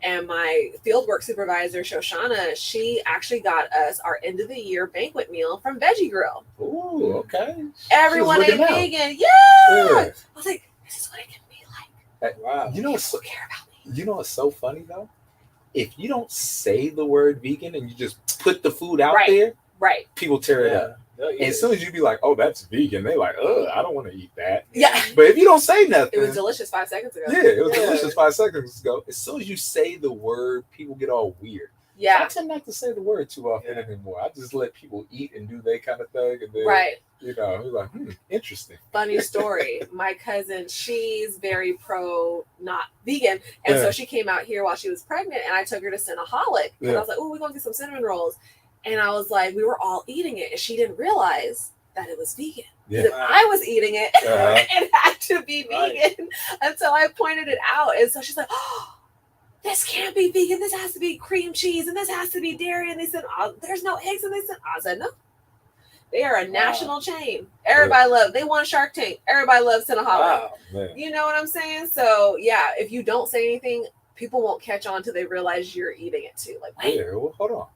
And my fieldwork supervisor, Shoshana, she actually got us our end of the year banquet meal from Veggie Grill. Ooh, okay. Everyone She ate was looking out. vegan. Yeah. Yeah. I was like, this is what it can be like. Wow. You know what's People care about me. You know what's so funny though? If you don't say the word vegan and you just put the food out Right. there, Right. people tear it up. They'll eat And as it. soon as you be like, "Oh, that's vegan," they like, "Ugh, I don't want to eat that." Yeah. But if you don't say nothing, It was delicious 5 seconds ago. yeah, it was Yeah. delicious 5 seconds ago. As soon as you say the word, people get all weird. I Yeah. tend not to say the word too often Yeah. anymore. I just let people eat and do their kind of thing, and then Right. you know, we're like, interesting. Funny story. My cousin, she's very pro not vegan. And so Yeah. she came out here while she was pregnant, and I took her to Cinnaholic. And Yeah. I was like, oh, we're going to get some cinnamon rolls. And I was like, we were all eating it. And she didn't realize that it was vegan. Yeah. That I was eating it, Uh-huh. it had to be Right. vegan until I pointed it out. And so she's like, oh, this can't be vegan. This has to be cream cheese, and this has to be dairy. And they said, oh, there's no eggs. And they said, I said, no. They are a national chain. Everybody loves. They won Shark Tank. Everybody loves Cinnaholic. Wow. Man. You know what I'm saying? So yeah, if you don't say anything, people won't catch on till they realize you're eating it too. Like, wait, Yeah, well, hold on.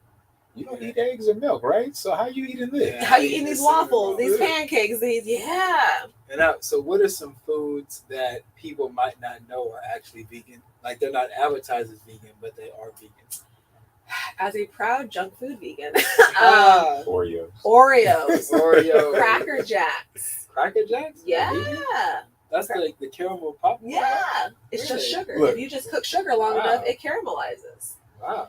You don't eat eggs or milk, right? So how you eating this? Yeah. how you eating these cinnamon waffles, rolls. these Yeah. pancakes, these yeah. And now, so what are some foods that people might not know are actually vegan? Like they're not advertised as vegan, but they are vegan. As a proud junk food vegan, Ah, Oreos. Oreos, Oreo, Cracker Jacks, Cracker Jacks. yeah, That's like the caramel popcorn. yeah. It's just Really? sugar. Look. If you just cook sugar long Wow. enough, it caramelizes. Wow.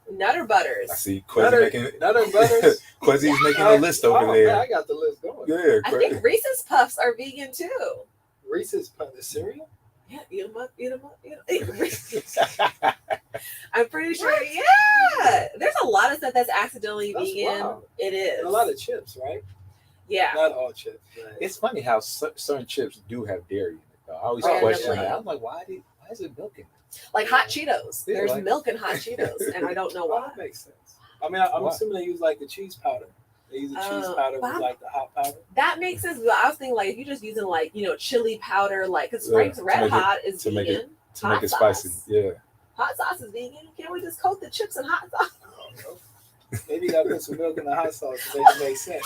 Nutter I butters. see Nutter Quezzy butters. Quezzy's making a list over Man, there. I got the list going. Yeah, I think Reese's Puffs are vegan too. Reese's Puff, the cereal. Yeah, eat them up, eat them up, eat 'em up. I'm pretty sure. Yeah, there's a lot of stuff that's accidentally That's vegan. wild. It is And a lot of chips, right? yeah. Not all chips. Right? It's funny how certain chips do have dairy in it. Though. I always Oh, question definitely. that. I'm like, why is it milk in it? Like hot Cheetos. Yeah, There's like- milk in hot Cheetos, and I don't know Well, why. that makes sense. I mean, I'm Why? assuming they use like the cheese powder. They use the cheese Oh, powder wow. with like the hot powder. That makes sense. But I was thinking like if you're just using like chili powder, like because Yeah, Frank's to Red make it- Hot is to make it- vegan. To make Hot it spicy. sauce. Yeah. Hot sauce is vegan. Can't we just coat the chips in hot sauce? I don't know. Maybe you gotta put some milk in the hot sauce to make it make sense.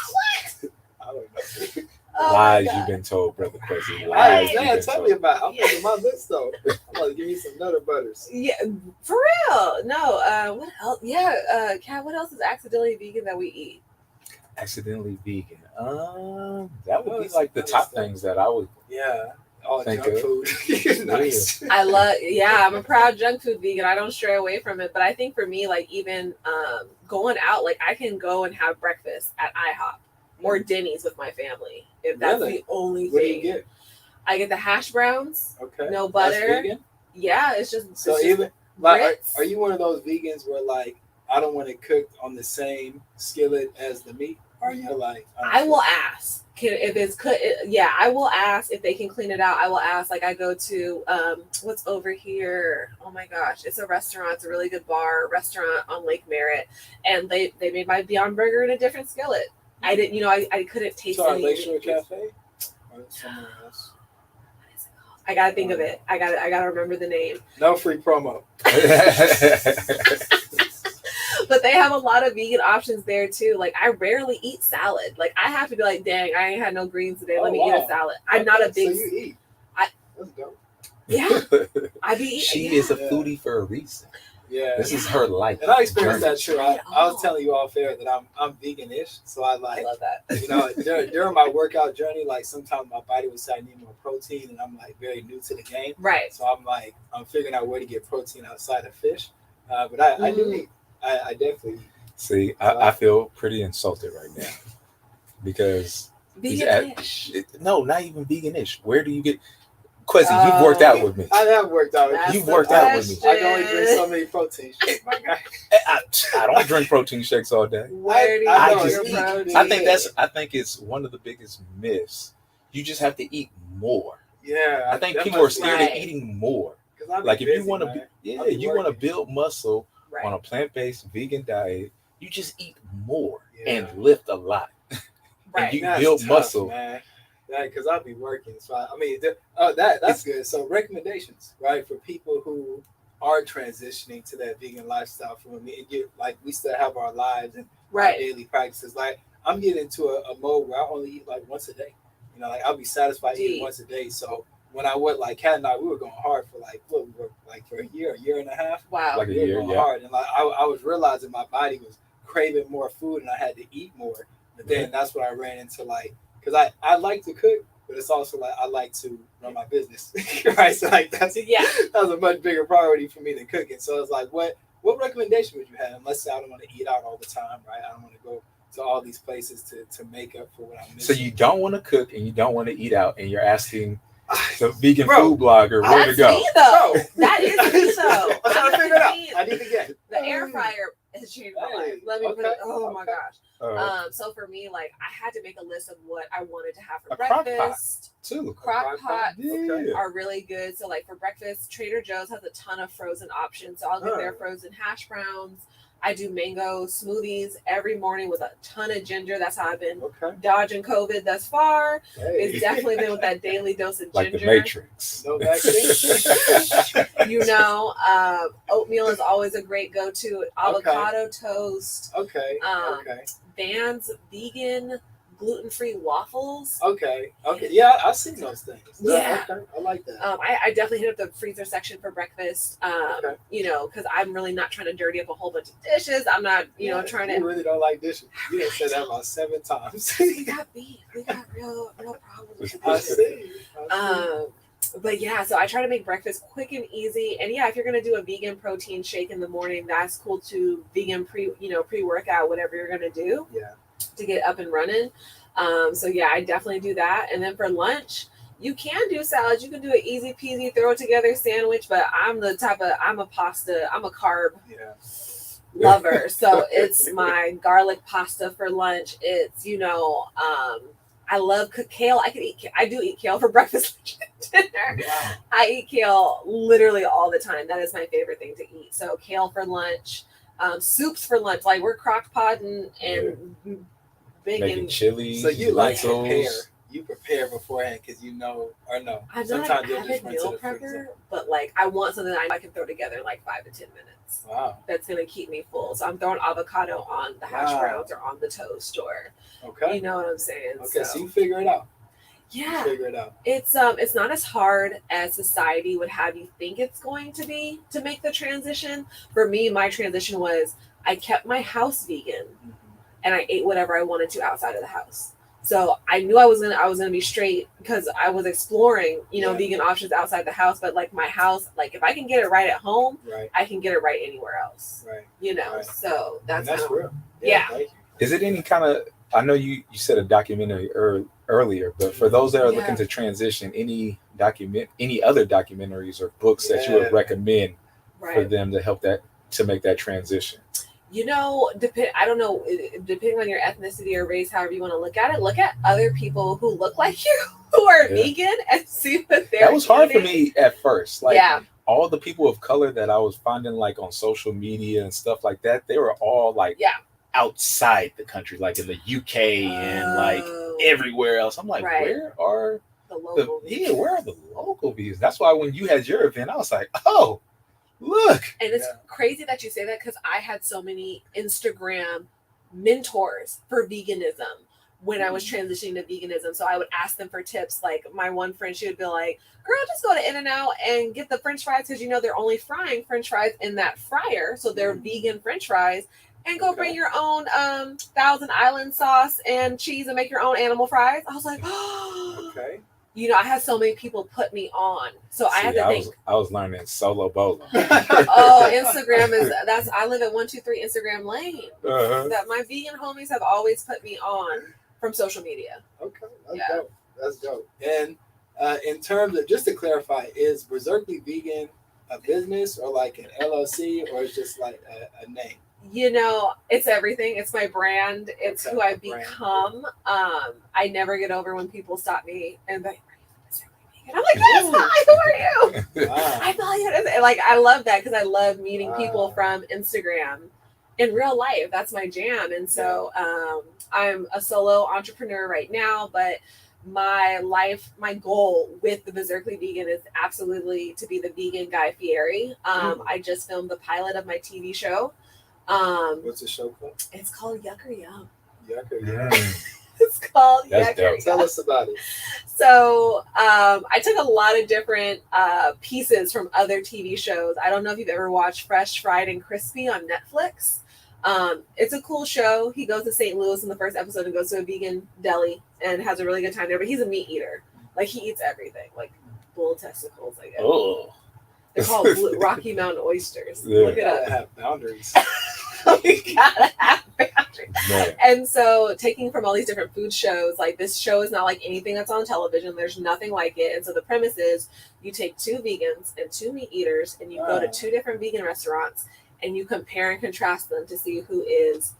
I don't know. Oh my Lies God. you've been told, Brother Quincy. Hey, Lies you've man, been tell told. me about it. I'm making my list though. I'm gonna give me some Nutter Butters. Yeah, for real. No, what else? Yeah, Kat, what else is accidentally vegan that we eat? Accidentally vegan. That would be That's like the top stuff. things that I would. Yeah. All Think junk of. food. Nice. I love, yeah, I'm a proud junk food vegan. I don't stray away from it. But I think for me, like even going out, like I can go and have breakfast at IHOP or Denny's with my family if that's Really? the only What do thing. you get? I get the hash browns, Okay. no That's butter. vegan? Yeah, it's just So it's just even like, grits. are you one of those vegans where like I don't want it cooked on the same skillet as the meat? Or you like I will ask if it's yeah, I will ask if they can clean it out. I will ask. Like I go to what's over here. Oh my gosh, it's a restaurant. It's a really good restaurant on Lake Merritt, and they made my Beyond Burger in a different skillet. I didn't, I couldn't taste Sorry, any. Lakeshore Cafe or somewhere else. I gotta think of it. I gotta remember the name. No free promo. But they have a lot of vegan options there too. Like I rarely eat salad. Like I have to be like, dang, I ain't had no greens today. Let Oh, me eat a wow. salad. I'm not a Okay, big. So you eat. I- That's dope. Yeah, I be. She yeah. is a Yeah. foodie for a reason. Yeah. This is her life. And I experienced journey. that too. I was telling you off air that I'm vegan-ish, so I I like love that. during my workout journey, like sometimes my body would say I need more protein, and I'm like very new to the game, Right. so I'm figuring out where to get protein outside of fish. But I do eat. I definitely eat. See, I feel pretty insulted right now because Vegan-ish. no, not even veganish. Where do you get? Quincy, you've worked out with me. I have worked out. That's You've the worked out with me. I can only drink so many protein shakes, my guy. I don't drink protein shakes all day. Where do you I get just your eat. protein? I think it's one of the biggest myths. You just have to eat more. Yeah, I think that people are must be- scared Right. of eating more. 'cause I be Like if you busy, want to, man. yeah, I be you want to working. build muscle Right. on a plant-based vegan diet. You just eat more Yeah. and lift a lot. Right. you That's build tough, muscle. man. Because I'll be working. So I mean, that's good. So recommendations, right, for people who are transitioning to that vegan lifestyle. For me, and like we still have our lives and our Right. daily practices. Like I'm getting into a mode where I only eat like once a day. Like I'll be satisfied eating Gee. once a day. So when I went like Kat and I, we were going hard for like we worked like for a year and a half. Wow. Like a We were year, going yeah. hard, and like I was realizing my body was craving more food, and I had to eat more. But then that's what I ran into, like, because I like to cook, but it's also like I like to run my business, right? So like that Yeah. was a much bigger priority for me than cooking. So it's like, what recommendation would you have? And let's say I don't want to eat out all the time, right? I don't want to go to all these places to make up for what I'm So missing. you don't want to cook and you don't want to eat out, and you're asking the vegan Bro, food blogger where to That's go. me though. Bro. That is me though. I'm trying to figure it out. I need to get The air fryer has changed my life. Hey, Let me put it. okay, Oh my okay. gosh. So for me, like I had to make a list of what I wanted to have for A crock pot. breakfast. Too. Crock pot Yeah. are really good. So like for breakfast, Trader Joe's has a ton of frozen options. So I'll get their frozen hash browns. I do mango smoothies every morning with a ton of ginger. That's how I've been Okay. dodging COVID thus far. Hey. It's definitely been with that daily dose of Like the ginger. Matrix. No vaccine. Oatmeal is always a great go-to. Avocado toast, Okay. Um, Okay. Vans vegan gluten-free waffles. Okay. Yeah, I've seen those things. Yeah. Okay. I like that. I definitely hit up the freezer section for breakfast. Okay. Because I'm really not trying to dirty up a whole bunch of dishes. I'm not, trying You to. really don't like dishes. You done said that about 7 times. We got beef. We got real problems with the I dishes. see. But yeah, so I try to make breakfast quick and easy. And yeah, if you're gonna do a vegan protein shake in the morning, that's cool too. Vegan pre-workout, whatever you're gonna do Yeah. to get up and running. So yeah, I definitely do that. And then for lunch, you can do salads. You can do an easy peasy, throw it together sandwich. But I'm a carb Yeah. lover. So it's my garlic pasta for lunch. It's I love kale. I do eat kale for breakfast. dinner. Wow. I eat kale literally all the time. That is my favorite thing to eat. So kale for lunch, soups for lunch. Like we're crock potting and Making bacon. chili, So you like lentils. prepare. You prepare beforehand because you know, or no. I'm not an you'll just avid run meal to the prepper, freezer. but like I want something that I can throw together in like 5 to 10 minutes. Wow. That's gonna keep me full. So I'm throwing avocado on the hash Wow. browns or on the toast, or Okay. you know what I'm saying. Okay. So you figure it out. yeah, You figure it out. it's not as hard as society would have you think it's going to be to make the transition. For me, my transition was I kept my house vegan Mhm. and I ate whatever I wanted to outside of the house. So I knew I was gonna be straight because I was exploring, Yeah. vegan options outside the house. But like my house, like if I can get it right at home, Right. I can get it right anywhere else. Right. Right. So And that's that's how, real. Yeah. Thank you. Is it any kind of? I know you said a documentary earlier, but for those that are looking to transition, any other documentaries or books that you would Yeah. recommend for right. them to help to make that transition? I don't know, depending on your ethnicity or race, however you want to look at other people who look like you who are Yeah. vegan and see what they're That was hard for eating. me at first. Like Yeah. all the people of color that I was finding like on social media and stuff like that, they were all like Yeah. outside the country, like in the UK and like Oh, everywhere else. I'm like, Right. where are the local where are the local views? That's why when you had your event, I was like, oh, look. And it's Yeah. crazy that you say that because I had so many Instagram mentors for veganism when I was transitioning to veganism. So I would ask them for tips. Like my one friend, she would be like, girl, just go to In-N-Out and get the French fries because they're only frying French fries in that fryer. So they're vegan French fries. And go bring your own Thousand Island sauce and cheese and make your own animal fries. I was like, Okay. I had so many people put me on. So I had to think, I was learning solo bolo. Instagram I live at 123 Instagram Lane. Uh-huh. That my vegan homies have always put me on from social media. Okay. That's Yeah. dope. That's dope. And in terms of, just to clarify, is Berserkly Vegan a business or like an LLC or it's just like a name? It's everything. It's my brand. It's Okay, who I've brand. become. I never get over when people stop me and like, and I'm like, yes, hi, who are you? Wow. I feel like I love that because I love meeting people Wow. from Instagram in real life. That's my jam. And so I'm a solo entrepreneur right now, but my goal with the Berserkly Vegan is absolutely to be the vegan Guy Fieri. I just filmed the pilot of my TV show. What's the show called? It's called Yuck or Yum. Yeah. It's called That's Yuck or dope. Tell Yum. us about it. So I took a lot of different pieces from other TV shows. I don't know if you've ever watched Fresh, Fried, and Crispy on Netflix. It's a cool show. He goes to St. Louis in the first episode and goes to a vegan deli and has a really good time there. But he's a meat eater. Like he eats everything, like bull testicles, I guess. Oh. They're called Rocky Mountain oysters. Yeah. Look it Gotta up. have boundaries. You gotta have boundaries. Man. And so taking from all these different food shows, like this show is not like anything that's on television. There's nothing like it. And so the premise is you take 2 vegans and 2 meat eaters and you go to Wow. 2 different vegan restaurants and you compare and contrast them to see who is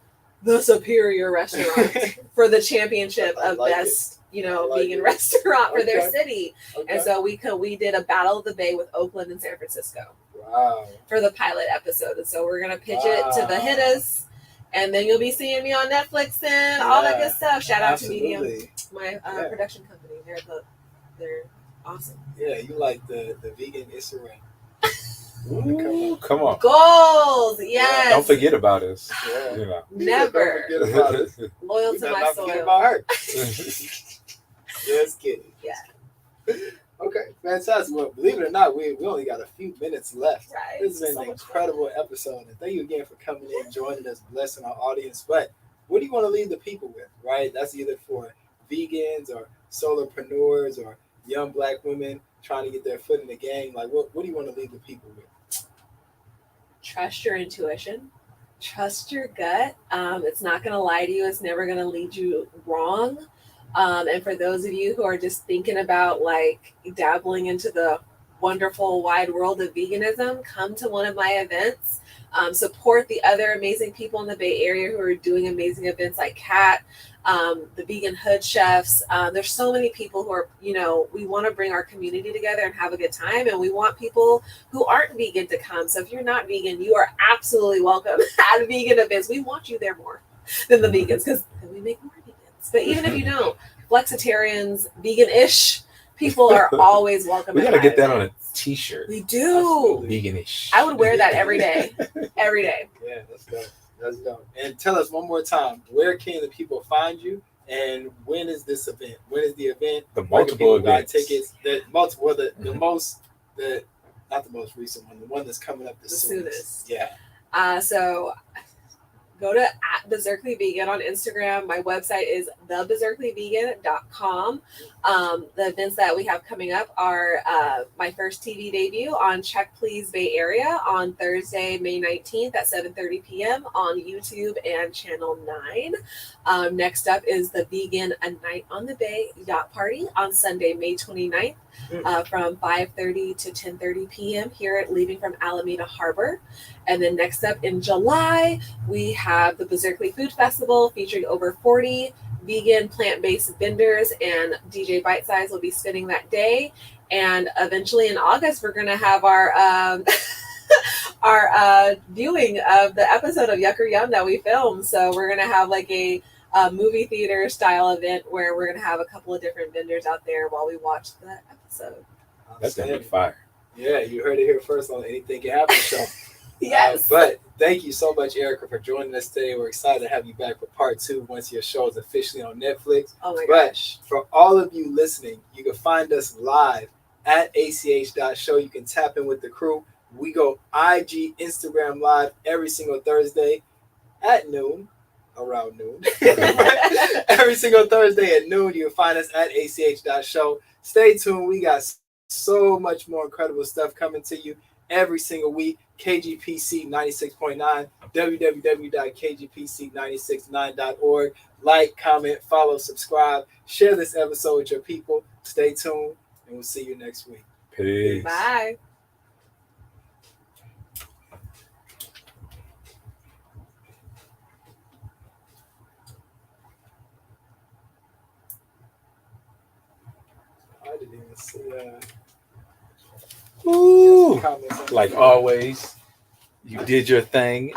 the superior restaurant for the championship I of like best, I like vegan it. restaurant for their Okay. city. Okay. And so we did a battle of the Bay with Oakland and San Francisco Wow. for the pilot episode. And so we're going to pitch it to the hitters. And then you'll be seeing me on Netflix and all that Yeah, good stuff. Shout out to Medium, Absolutely. my Yeah. production company. They're awesome. Yeah, you like the vegan Issa Rae. Ooh, come on. Goals, yes. Don't forget about us. Yeah. You know. Never. Don't forget about it. Loyal We to better my not forget soil. about her. Just kidding. Yeah. Okay, fantastic. Well, believe it or not, we only got a few minutes left. Right. This has been So an much fun. incredible episode, and thank you again for coming in, joining us, blessing our audience. But what do you want to leave the people with, right? That's either for vegans or solopreneurs or young Black women trying to get their foot in the game. Like, what do you want to leave the people with? Trust your intuition. Trust your gut. It's not going to lie to you. It's never going to lead you wrong. And for those of you who are just thinking about like dabbling into the wonderful wide world of veganism, come to one of my events. Support the other amazing people in the Bay Area who are doing amazing events like Kat. the Vegan Hood Chefs. There's so many people who are, we want to bring our community together and have a good time. And we want people who aren't vegan to come. So if you're not vegan, you are absolutely welcome at vegan events. We want you there more than the vegans because we make more vegans. But even if you don't, flexitarians, vegan-ish people are always welcome. We got to get that on a t-shirt. We do. Veganish. I would wear that every day. Every day. Yeah, that's dope. That's dope. And tell us one more time, where can the people find you? And when is this event? When is the event? The multiple events. Tickets. The multiple. The most. The not the most recent one. The one that's coming up the soonest. Yeah. So go to @Berserklyvegan on Instagram. My website is theberserklyvegan.com. The events that we have coming up are my first TV debut on Check Please Bay Area on Thursday, May 19th at 7:30 p.m. on YouTube and Channel 9. Next up is the Vegan A Night on the Bay Yacht Party on Sunday, May 29th from 5:30 to 10:30 p.m. here at Leaving from Alameda Harbor. And then next up in July, we have the Berserkly Food Festival featuring over 40 vegan plant-based vendors, and DJ Bite Size will be spinning that day. And eventually in August, we're going to have our our viewing of the episode of Yucker Yum that we filmed. So we're going to have like a movie theater style event where we're going to have a couple of different vendors out there while we watch the episode. That's going to be fire. Yeah, you heard it here first on Anything Can Happen show. Yes. But thank you so much, Erica, for joining us today. We're excited to have you back for part 2 once your show is officially on Netflix. Oh my But gosh. for all of you listening, you can find us live at ach.show. You can tap in with the crew. We go IG, Instagram live every single Thursday at noon, around noon. Every single Thursday at noon, you can find us at ach.show. Stay tuned. We got so much more incredible stuff coming to you every single week. KGPC 96.9, www.kgpc969.org. Like, comment, follow, subscribe, share this episode with your people. Stay tuned, and we'll see you next week. Peace. Bye. I didn't even see Ooh. comments on Like the- always, you did your thing,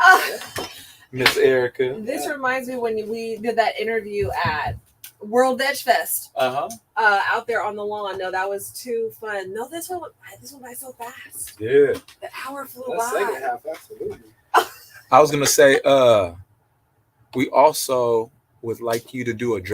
Miss Erica. This reminds me when we did that interview at World Veg Fest out there on the lawn. No, that was too fun. No, this one went by so fast. Yeah. The hour flew That by. second half, absolutely. I was gonna say, we also would like you to do a drop